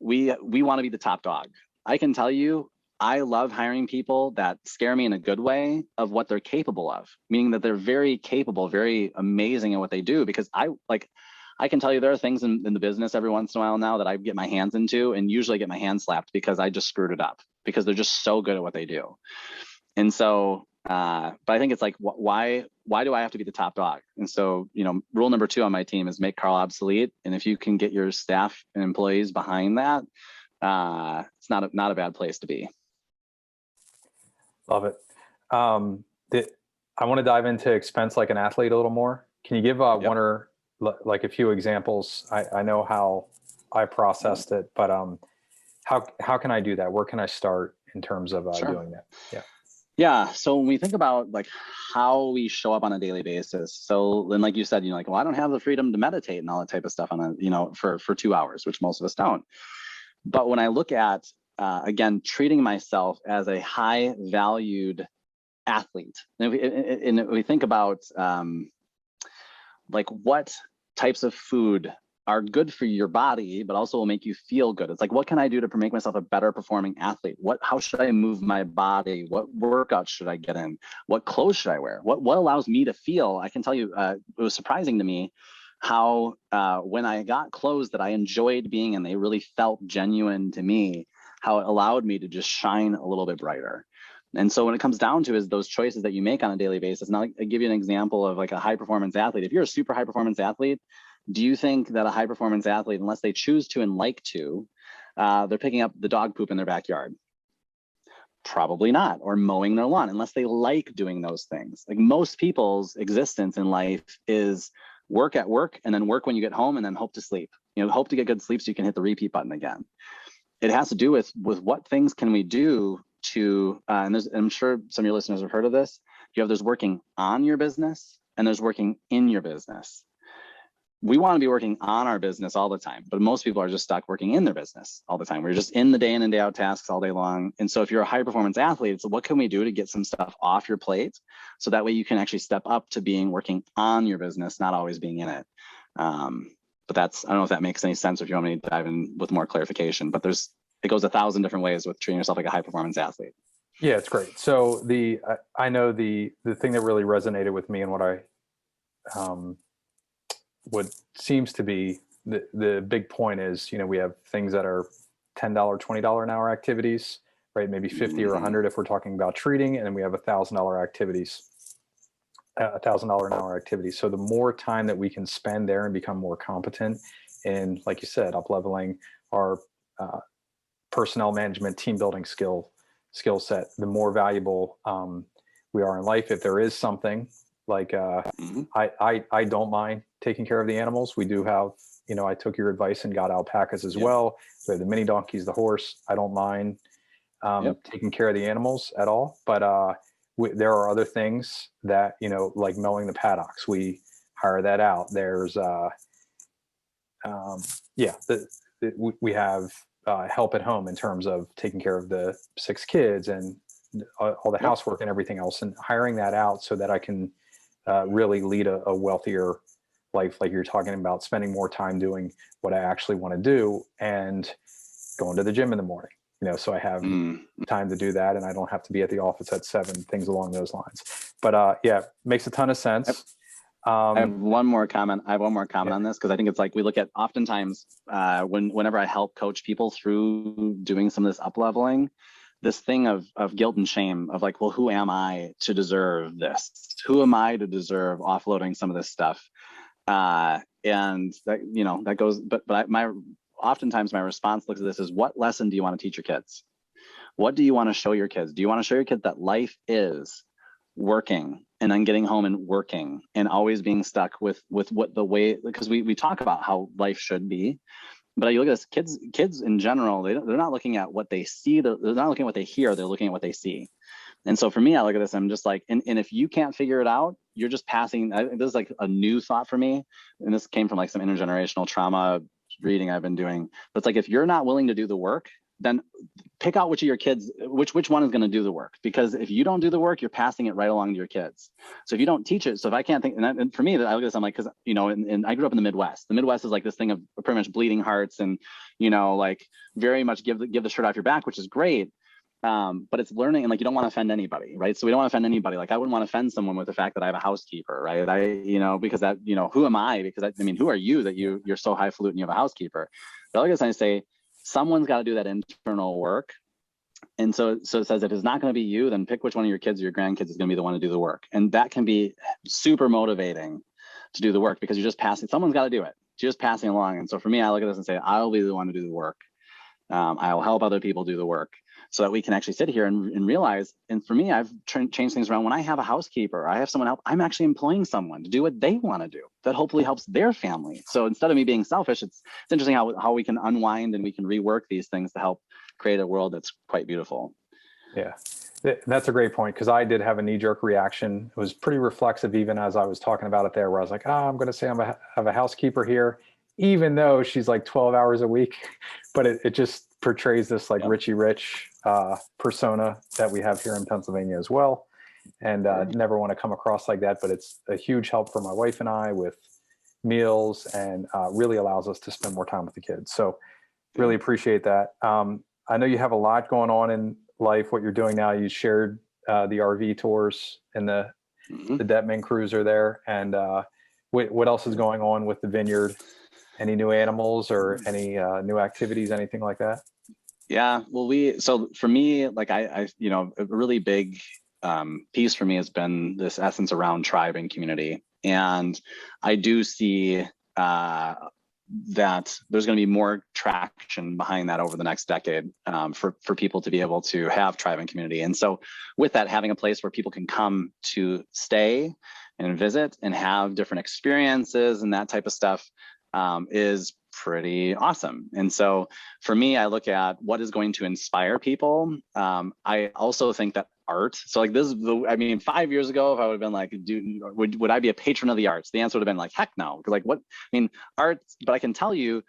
we want to be the top dog. I can tell you, I love hiring people that scare me in a good way of what they're capable of, meaning that they're very capable, very amazing at what they do. Because I can tell you there are things in the business every once in a while now that I get my hands into, and usually get my hand slapped because I just screwed it up, because they're just so good at what they do. And so, but I think it's like, why do I have to be the top dog? And so, rule number 2 on my team is make Karl obsolete. And if you can get your staff and employees behind that, it's not a bad place to be. Love it. I want to dive into expense like an athlete a little more. Can you give one or like a few examples? I know how I processed it, but how can I do that? Where can I start in terms of doing that? Yeah. So when we think about like how we show up on a daily basis, so then like you said, well, I don't have the freedom to meditate and all that type of stuff on for 2 hours, which most of us don't. But when I look at again, treating myself as a high valued athlete, and if we think about like what types of food are good for your body, but also will make you feel good. It's like, what can I do to make myself a better performing athlete? How should I move my body? What workouts should I get in? What clothes should I wear? What allows me to feel? I can tell you, it was surprising to me how when I got clothes that I enjoyed being in, they really felt genuine to me, how it allowed me to just shine a little bit brighter. And so when it comes down to is those choices that you make on a daily basis. Now I'll give you an example of like a high performance athlete. If you're a super high performance athlete, do you think that a high performance athlete, unless they choose to and like to, they're picking up the dog poop in their backyard? Probably not. Or mowing their lawn, unless they like doing those things. Like most people's existence in life is work at work, and then work when you get home, and then hope to sleep. Hope to get good sleep so you can hit the repeat button again. It has to do with what things can we do to, and I'm sure some of your listeners have heard of this. There's working on your business and there's working in your business. We want to be working on our business all the time, but most people are just stuck working in their business all the time. We're just in the day in and day out tasks all day long. And so if you're a high performance athlete, so what can we do to get some stuff off your plate so that way you can actually step up to working on your business, not always being in it. But I don't know if that makes any sense, or if you want me to dive in with more clarification, but it goes 1,000 different ways with treating yourself like a high performance athlete. Yeah, it's great. So I know the thing that really resonated with me and what seems to be the big point is, we have things that are $10, $20 an hour activities, right? Maybe 50 or 100 if we're talking about treating, and then we have $1,000 activities, $1,000 an hour activities. So the more time that we can spend there and become more competent in, like you said, up leveling our personnel management, team building skill set, the more valuable we are in life. If there is something like I don't mind taking care of the animals. We do have, I took your advice and got alpacas as well. We have the mini donkeys, the horse. I don't mind taking care of the animals at all. But there are other things that, like mowing the paddocks. We hire that out. There's we have help at home in terms of taking care of the 6 kids and all the housework and everything else, and hiring that out so that I can really lead a wealthier life, like you're talking about, spending more time doing what I actually want to do and going to the gym in the morning, so I have time to do that and I don't have to be at the office at 7, things along those lines. But makes a ton of sense. I have one more comment. On this, because I think it's like we look at oftentimes whenever I help coach people through doing some of this up leveling, this thing of guilt and shame of like, well, who am I to deserve this? Who am I to deserve offloading some of this stuff? And that, that goes, but oftentimes my response looks at this as, what lesson do you want to teach your kids? What do you want to show your kids? Do you want to show your kids that life is working and then getting home and working and always being stuck with what the way, because we talk about how life should be. But you look at this, kids in general, they're not looking at what they see, they're not looking at what they hear, they're looking at what they see. And so for me, I look at this, I'm just like, and if you can't figure it out, you're just passing. This is like a new thought for me. And this came from like some intergenerational trauma reading I've been doing. But it's like, if you're not willing to do the work, then pick out which of your kids, which one is going to do the work. Because if you don't do the work, you're passing it right along to your kids. So if you don't teach it, so if I can't think, and for me, I look at this, I'm like, because, you know, and I grew up in the Midwest. The Midwest is like this thing of pretty much bleeding hearts and, you know, like very much give the shirt off your back, which is great. But it's learning, and like, you don't want to offend anybody, right? So we don't want to offend anybody. Like, I wouldn't want to offend someone with the fact that I have a housekeeper, right? You know, because that, you know, who am I? Because I mean, who are you that you're so highfalutin you have a housekeeper? But I guess I say, someone's got to do that internal work. And so it says, if it's not going to be you, then pick which one of your kids or your grandkids is going to be the one to do the work. And that can be super motivating to do the work, because you're just passing, someone's got to do it. You're just passing along. And so for me, I look at this and say, I'll be the one to do the work. I will help other people do the work, so that we can actually sit here and realize. And for me, I've changed things around. When I have a housekeeper, I have someone help, I'm actually employing someone to do what they want to do that hopefully helps their family. So instead of me being selfish, it's interesting how we can unwind and we can rework these things to help create a world that's quite beautiful. Yeah, that's a great point, because I did have a knee-jerk reaction. It was pretty reflexive even as I was talking about it there, where I was like, I'm going to say I have a housekeeper here, even though she's like 12 hours a week. But it just portrays this like Richie Rich persona that we have here in Pennsylvania as well. And never want to come across like that, but it's a huge help for my wife and I with meals, and really allows us to spend more time with the kids. So really appreciate that. I know you have a lot going on in life, what you're doing now. You shared the RV tours and the Dettmann cruiser there. And what else is going on with the vineyard? Any new animals or any new activities, anything like that? Yeah, well, so for me, like I you know, a really big piece for me has been this essence around tribe and community. And I do see that there's going to be more traction behind that over the next decade, for people to be able to have tribe and community. And so with that, having a place where people can come to stay and visit and have different experiences and that type of stuff is pretty awesome. And so for me, I look at what is going to inspire people. I also think that art. So like this, I mean, 5 years ago, if I would have been like, would I be a patron of the arts? The answer would have been like, heck no. Because like, what, I mean, art, but I can tell you,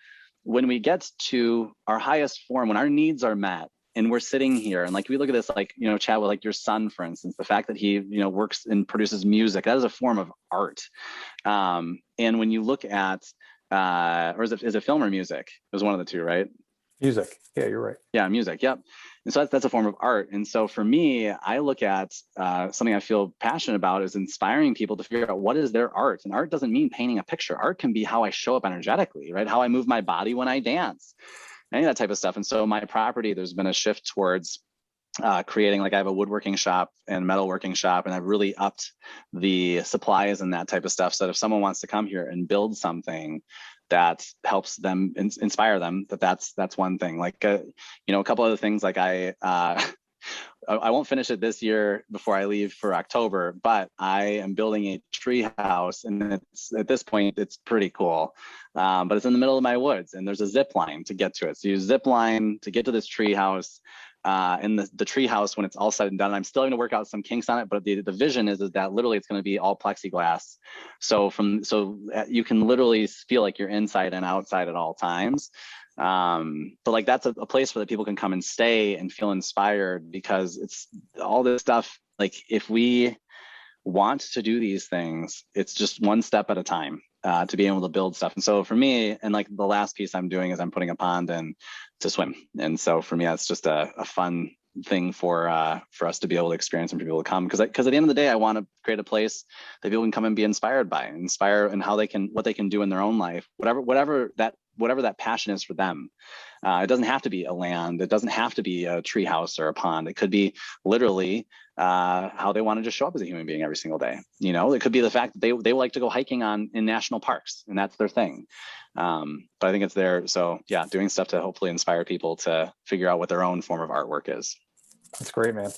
when we get to our highest form, when our needs are met, and we're sitting here, and like we look at this, like, you know, chat with like your son, for instance, the fact that he, you know, works and produces music, that is a form of art. And when you look at, or is it film or music? It was one of the two, right? Music. Yeah, you're right. Yeah, music. Yep. And so that's a form of art. And so for me, I look at something I feel passionate about is inspiring people to figure out what is their art. And art doesn't mean painting a picture. Art can be how I show up energetically, right? How I move my body when I dance, any of that type of stuff. And so my property, there's been a shift towards creating, like I have a woodworking shop and metalworking shop, and I've really upped the supplies and that type of stuff. So that if someone wants to come here and build something that helps them inspire them, that's one thing. Like you know, a couple other things, like I won't finish it this year before I leave for October, but I am building a tree house, and it's, at this point, it's pretty cool. But it's in the middle of my woods, and there's a zip line to get to it. So you zip line to get to this tree house. In the tree house, when it's all said and done, I'm still going to work out some kinks on it, but the vision is that literally it's going to be all plexiglass. So you can literally feel like you're inside and outside at all times. But like that's a place where that people can come and stay and feel inspired, because it's all this stuff. Like if we want to do these things, it's just one step at a time to be able to build stuff. And so for me, and like the last piece I'm doing is I'm putting a pond in to swim. And so for me, that's just a fun thing for us to be able to experience and for people to come. Because at the end of the day, I want to create a place that people can come and be inspired by, and how they can, what they can do in their own life, whatever that passion is for them. It doesn't have to be a land. It doesn't have to be a tree house or a pond. It could be literally how they want to just show up as a human being every single day. You know, it could be the fact that they like to go hiking in national parks, and that's their thing. But I think it's there. So yeah, doing stuff to hopefully inspire people to figure out what their own form of artwork is. That's great, man.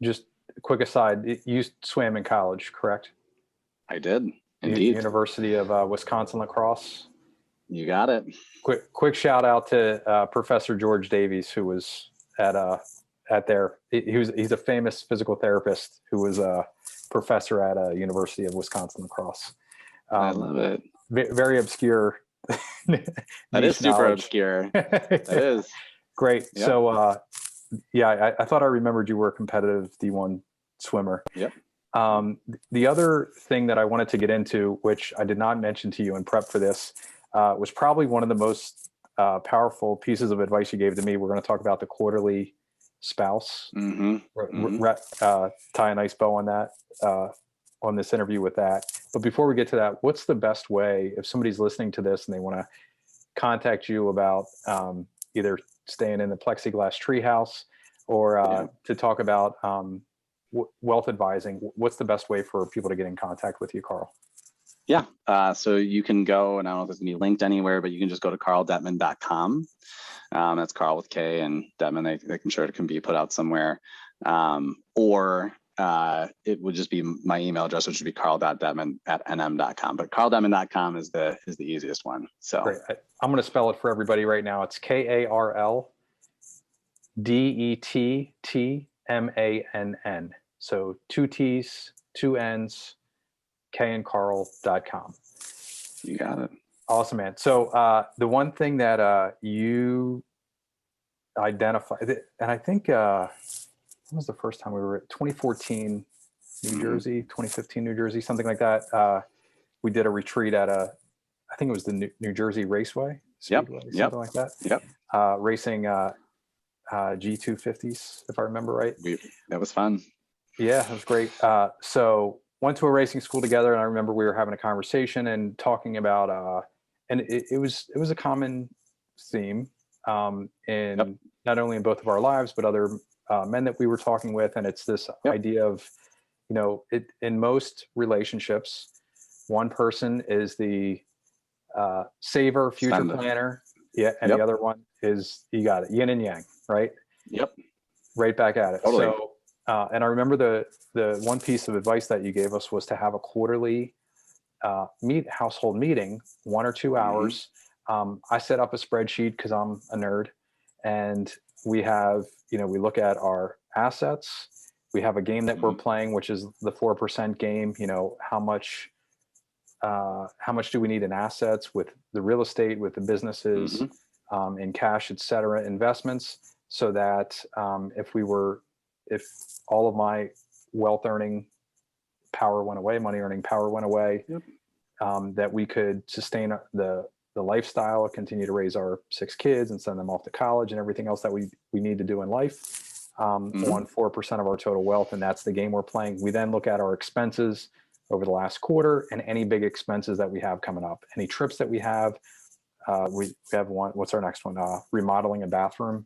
Just a quick aside, you swam in college, correct? I did, indeed. University of Wisconsin lacrosse. You got it. Quick shout out to Professor George Davies, who was at there. He's a famous physical therapist who was a professor at a University of Wisconsin La Crosse. I love it. Very obscure. That is super knowledge. Obscure. That is great. Yep. So I thought I remembered you were a competitive D1 swimmer. Yep. The other thing that I wanted to get into, which I did not mention to you in prep for this, was probably one of the most powerful pieces of advice you gave to me. We're going to talk about the quarterly spouse. Tie a nice bow on that, on this interview with that. But before we get to that, what's the best way if somebody's listening to this and they want to contact you about either staying in the plexiglass treehouse or to talk about wealth advising? What's the best way for people to get in contact with you, Karl? Yeah, so you can go, and I don't know if it's going to be linked anywhere, but you can just go to karldettmann.com. That's Karl with K, and Dettmann, I'm sure it can be put out somewhere. Or it would just be my email address, which would be karl.dettmann@nm.com. But karldettmann.com is the easiest one. So great. I'm going to spell it for everybody right now. It's KarlDettmann. So 2 T's, 2 N's, kandkarl.com. You got it. Awesome, man. So the one thing that you identified, and I think when was the first time we were at 2014 New Jersey, 2015 New Jersey, something like that. We did a retreat at I think it was the New Jersey Raceway, Speedway, something like that. Yep. Racing G250s, if I remember right. That was fun. Yeah, it was great. So went to a racing school together, and I remember we were having a conversation and talking about, and it was a common theme in not only in both of our lives, but other men that we were talking with. And it's this idea of, in most relationships, one person is the saver, future planner. Yeah. And the other one is, you got it, yin and yang, right? Yep. Right back at it. Totally. So, and I remember the one piece of advice that you gave us was to have a quarterly household meeting, 1 or 2 hours. I set up a spreadsheet because I'm a nerd, and we have, we look at our assets. We have a game that we're playing, which is the 4% game. How much do we need in assets with the real estate, with the businesses, in cash, et cetera, investments, so that if all of my wealth earning power went away, money earning power went away, that we could sustain the lifestyle, continue to raise our 6 kids and send them off to college and everything else that we need to do in life, on 4% of our total wealth. And that's the game we're playing. We then look at our expenses over the last quarter and any big expenses that we have coming up, any trips that we have. We have one. What's our next one? Remodeling a bathroom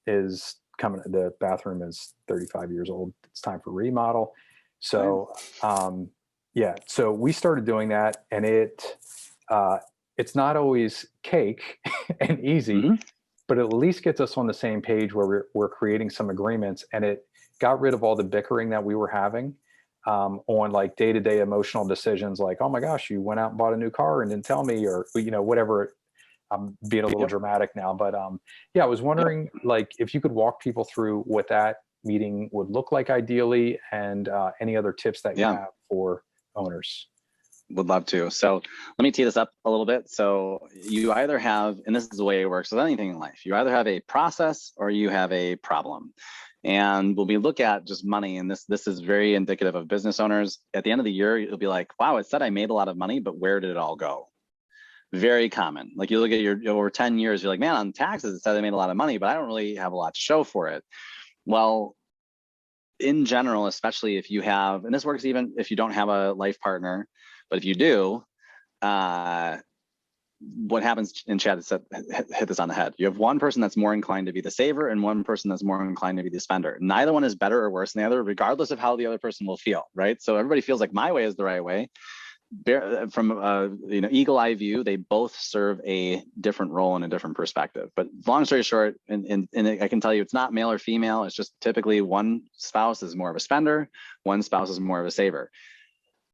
is coming. The bathroom is 35 years old. It's time for remodel. So, so we started doing that, and it's not always cake and easy, but it at least gets us on the same page where we're creating some agreements, and it got rid of all the bickering that we were having on like day-to-day emotional decisions, like, oh my gosh, you went out and bought a new car and didn't tell me, or whatever. I'm being a little dramatic now, but I was wondering like if you could walk people through what that meeting would look like ideally, and any other tips that you have for owners. Would love to. So let me tee this up a little bit. So you either have, and this is the way it works with anything in life, you either have a process or you have a problem. And when we look at just money, and this is very indicative of business owners, at the end of the year, you'll be like, wow, it said I made a lot of money, but where did it all go? Very common. Like you look at your over 10 years, you're like, man, on taxes, it said I made a lot of money, but I don't really have a lot to show for it. Well, in general, especially if you have, and this works even if you don't have a life partner, but if you do, what happens in chat is hit this on the head. You have one person that's more inclined to be the saver and one person that's more inclined to be the spender. Neither one is better or worse than the other, regardless of how the other person will feel, right? So everybody feels like my way is the right way. From eagle eye view, they both serve a different role and a different perspective. But long story short, and I can tell you, it's not male or female. It's just typically one spouse is more of a spender, one spouse is more of a saver.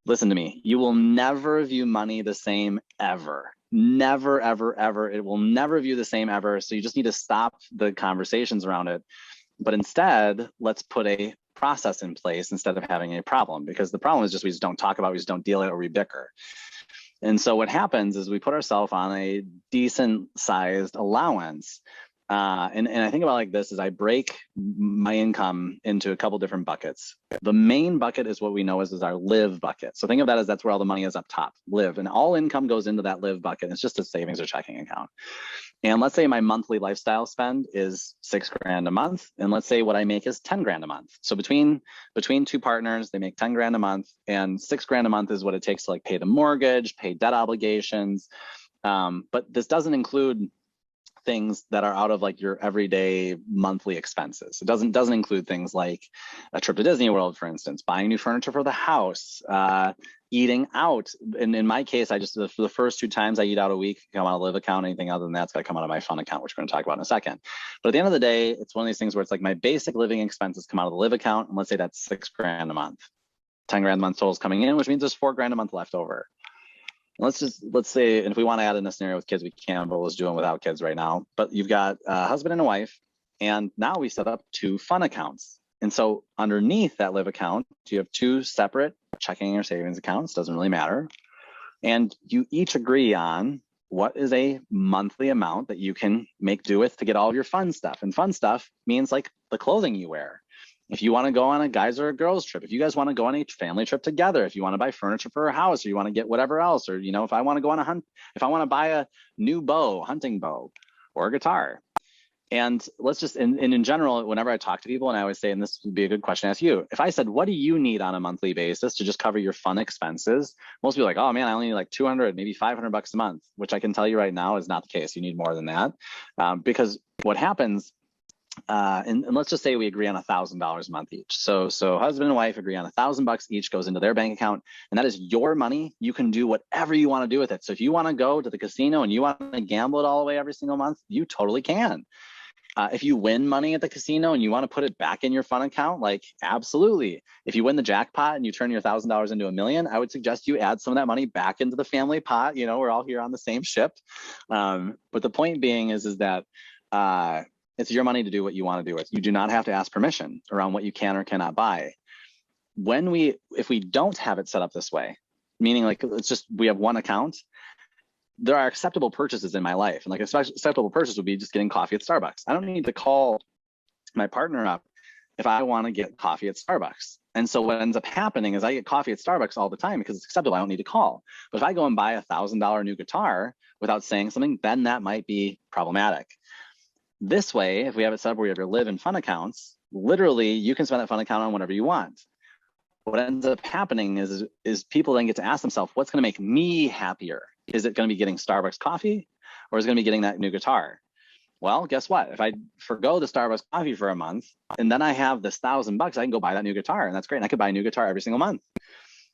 Listen to me. You will never view money the same ever. Never, ever, ever. It will never view the same ever. So you just need to stop the conversations around it. But instead, let's put a process in place instead of having a problem, because the problem is just we just don't talk about it, we just don't deal it, or we bicker. And so what happens is we put ourselves on a decent sized allowance. And I think about like this is I break my income into a couple different buckets. The main bucket is what we know is our live bucket. So think of that as that's where all the money is up top, live, and all income goes into that live bucket. It's just a savings or checking account. And let's say my monthly lifestyle spend is $6,000 a month. And let's say what I make is $10,000 a month. So between two partners, they make $10,000 a month, and $6,000 a month is what it takes to like pay the mortgage, pay debt obligations. But this doesn't include things that are out of like your everyday monthly expenses. It doesn't include things like a trip to Disney World, for instance, buying new furniture for the house, eating out. And in my case, I just, for the first 2 times I eat out a week, come out of a live account. Anything other than that's got to come out of my fun account, which we're going to talk about in a second. But at the end of the day, it's one of these things where it's like my basic living expenses come out of the live account. And let's say that's $6,000 a month, $10,000 a month total is coming in, which means there's $4,000 a month left over. Let's say, and if we want to add in a scenario with kids, we can, but let's do it without kids right now. But you've got a husband and a wife, and now we set up 2 fun accounts. And so underneath that live account, you have 2 separate checking or savings accounts, doesn't really matter. And you each agree on what is a monthly amount that you can make do with to get all of your fun stuff. And fun stuff means like the clothing you wear. If you want to go on a guys or a girls trip, if you guys want to go on a family trip together, if you want to buy furniture for a house, or you want to get whatever else, or, you know, if I want to go on a hunt, if I want to buy a new bow, hunting bow, or a guitar. And let's just, in general, whenever I talk to people, and I always say, and this would be a good question to ask you, if I said, what do you need on a monthly basis to just cover your fun expenses? Most people are like, oh man, I only need like 200, maybe $500 a month, which I can tell you right now is not the case. You need more than that. Because what happens, and let's just say we agree on $1,000 a month each. So husband and wife agree on $1,000 each goes into their bank account, and that is your money. You can do whatever you want to do with it. So if you want to go to the casino and you want to gamble it all away every single month, you totally can. If you win money at the casino and you want to put it back in your fun account, like absolutely. If you win the jackpot and you turn your $1,000 into $1 million, I would suggest you add some of that money back into the family pot. You know, we're all here on the same ship. But the point being is that it's your money to do what you want to do with. You do not have to ask permission around what you can or cannot buy. If we don't have it set up this way, meaning like it's just we have one account, there are acceptable purchases in my life. And like acceptable purchase would be just getting coffee at Starbucks. I don't need to call my partner up if I want to get coffee at Starbucks. And so what ends up happening is I get coffee at Starbucks all the time because it's acceptable. I don't need to call. But if I go and buy $1,000 new guitar without saying something, then that might be problematic. This way, if we have it set up where you have your live and fun accounts, literally you can spend that fun account on whatever you want. What ends up happening is people then get to ask themselves, what's going to make me happier? Is it going to be getting Starbucks coffee, or is it going to be getting that new guitar? Well, guess what? If I forgo the Starbucks coffee for a month and then I have this $1,000, I can go buy that new guitar, and that's great. And I could buy a new guitar every single month.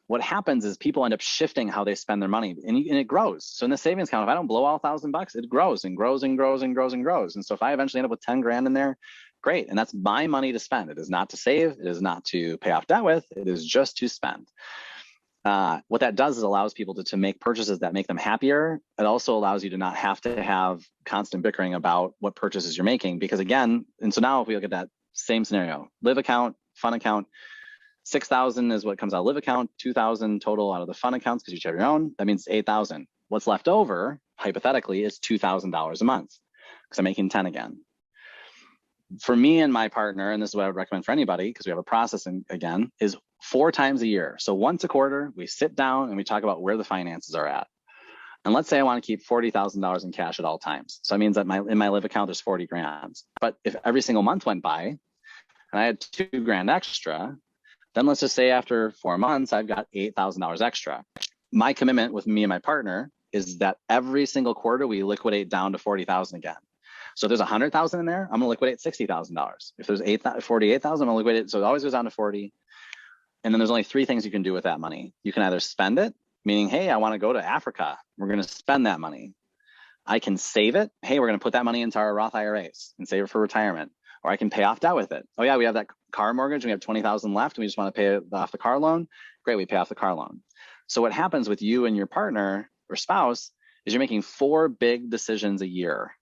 What happens is people end up shifting how they spend their money, and it grows. So in the savings account, if I don't blow all $1,000, it grows and grows and grows and grows and grows. And so if I eventually end up with $10,000 in there, great. And that's my money to spend. It is not to save. It is not to pay off debt with. It is just to spend. What that does is allows people to make purchases that make them happier. It also allows you to not have to have constant bickering about what purchases you're making. Because again, and so now if we look at that same scenario, live account, fun account, 6,000 is what comes out of live account, 2,000 total out of the fun accounts because you each have your own. That means 8,000. What's left over, hypothetically, is $2,000 a month because I'm making 10 again. For me and my partner, and this is what I would recommend for anybody because we have a process again, is 4 times a year. So once a quarter, we sit down and we talk about where the finances are at. And let's say I want to keep $40,000 in cash at all times. So that means that in my live account, there's 40 grand. But if every single month went by and I had 2 grand extra, then let's just say after 4 months, I've got $8,000 extra. My commitment with me and my partner is that every single quarter we liquidate down to 40,000 again. So if there's 100,000 in there, I'm gonna liquidate $60,000. If there's 48,000, I'm gonna liquidate it. So it always goes down to 40. And then there's only 3 things you can do with that money. You can either spend it, meaning, hey, I wanna go to Africa. We're gonna spend that money. I can save it. Hey, we're gonna put that money into our Roth IRAs and save it for retirement. Or I can pay off debt with it. Oh yeah, we have car mortgage, we have 20,000 left, and we just want to pay off the car loan. Great, we pay off the car loan. So what happens with you and your partner or spouse is you're making 4 big decisions a year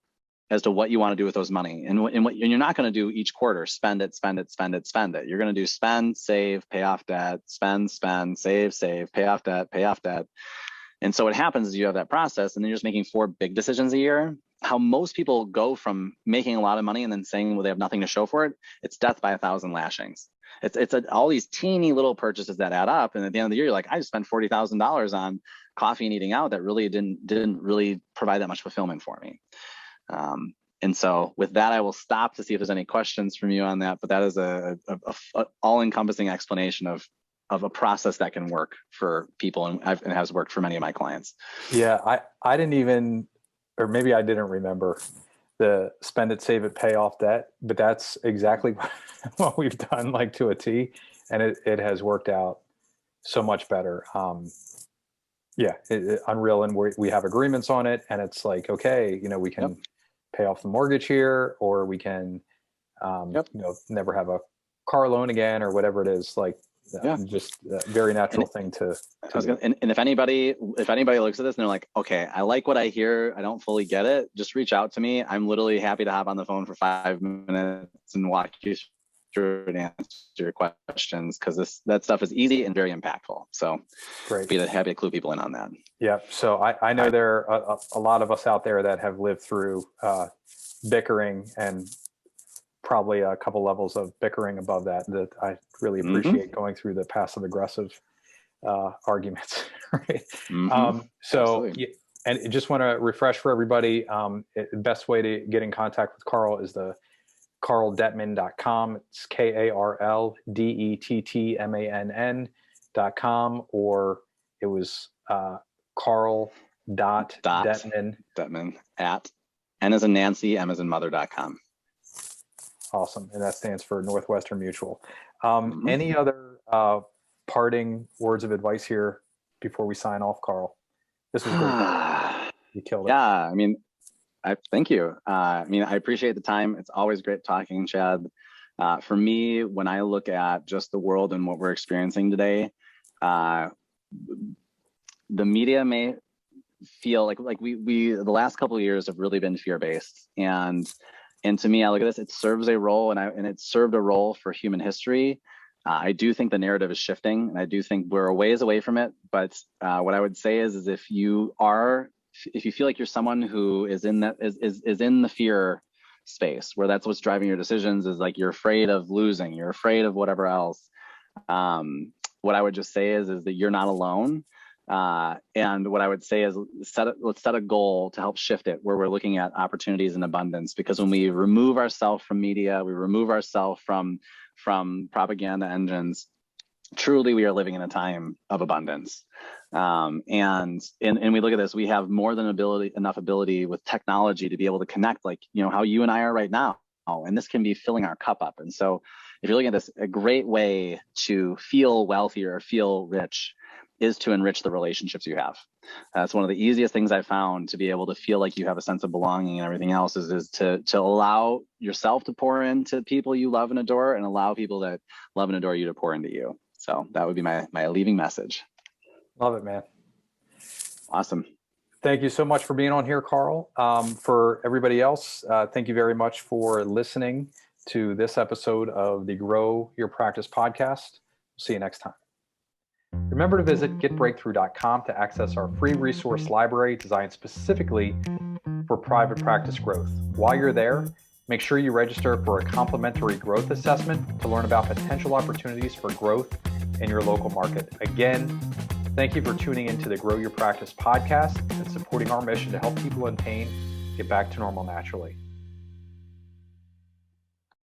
as to what you want to do with those money. And you're not going to do each quarter, spend it, spend it, spend it, spend it. You're going to do spend, save, pay off debt, spend, save, pay off debt, pay off debt. And so what happens is you have that process, and then you're just making 4 big decisions a year. How most people go from making a lot of money and then saying, well, they have nothing to show for it, it's death by 1,000 lashings. It's all these teeny little purchases that add up. And at the end of the year, you're like, I just spent $40,000 on coffee and eating out that really didn't really provide that much fulfillment for me. And so with that, I will stop to see if there's any questions from you on that. But that is a all-encompassing explanation of a process that can work for people and has worked for many of my clients. Yeah, I didn't even, or maybe I didn't remember the spend it, save it, pay off debt, but that's exactly what we've done, like to a T, and it has worked out so much better. Unreal. And we have agreements on it, and it's like, okay, we can pay off the mortgage here, or we can, never have a car loan again, or whatever it is. Like, just a very natural thing to do. And if anybody looks at this and they're like, okay, I like what I hear, I don't fully get it, just reach out to me. I'm literally happy to hop on the phone for 5 minutes and walk you through and answer your questions, because that stuff is easy and very impactful. So great. Be happy to clue people in on that. Yeah. So I know there are a lot of us out there that have lived through bickering, and probably a couple levels of bickering above that I really appreciate going through the passive aggressive arguments. Right. And I just want to refresh for everybody. The best way to get in contact with Karl is the KarlDettmann.com. It's KarlDettmann.com, or it was Karl.Dettmann at N as in Nancy, M as in mother.com. Awesome. And that stands for Northwestern Mutual. Any other parting words of advice here before we sign off, Karl? This was great. You killed it. Yeah, thank you. I appreciate the time. It's always great talking, Chad. For me, when I look at just the world and what we're experiencing today, the media may feel like we the last couple of years have really been fear-based, and to me, I look at this, it serves a role, and it served a role for human history. I do think the narrative is shifting, and I do think we're a ways away from it. But what I would say is if you feel like you're someone who is in the fear space, where that's what's driving your decisions, is like you're afraid of losing, you're afraid of whatever else. What I would just say is that you're not alone. And what I would say is let's set a goal to help shift it, where we're looking at opportunities and abundance. Because when we remove ourselves from media, we remove ourselves from propaganda engines, truly we are living in a time of abundance. And we look at this, we have more than enough ability with technology to be able to connect, like, how you and I are right now. And this can be filling our cup up. And so if you're looking at this, a great way to feel wealthy or feel rich is to enrich the relationships you have. That's one of the easiest things I found to be able to feel like you have a sense of belonging, and everything else is to allow yourself to pour into people you love and adore, and allow people that love and adore you to pour into you. So that would be my leaving message. Love it, man. Awesome. Thank you so much for being on here, Karl. For everybody else, thank you very much for listening to this episode of the Grow Your Practice podcast. See you next time. Remember to visit getbreakthrough.com to access our free resource library designed specifically for private practice growth. While you're there, make sure you register for a complimentary growth assessment to learn about potential opportunities for growth in your local market. Again, thank you for tuning into the Grow Your Practice podcast and supporting our mission to help people in pain get back to normal naturally.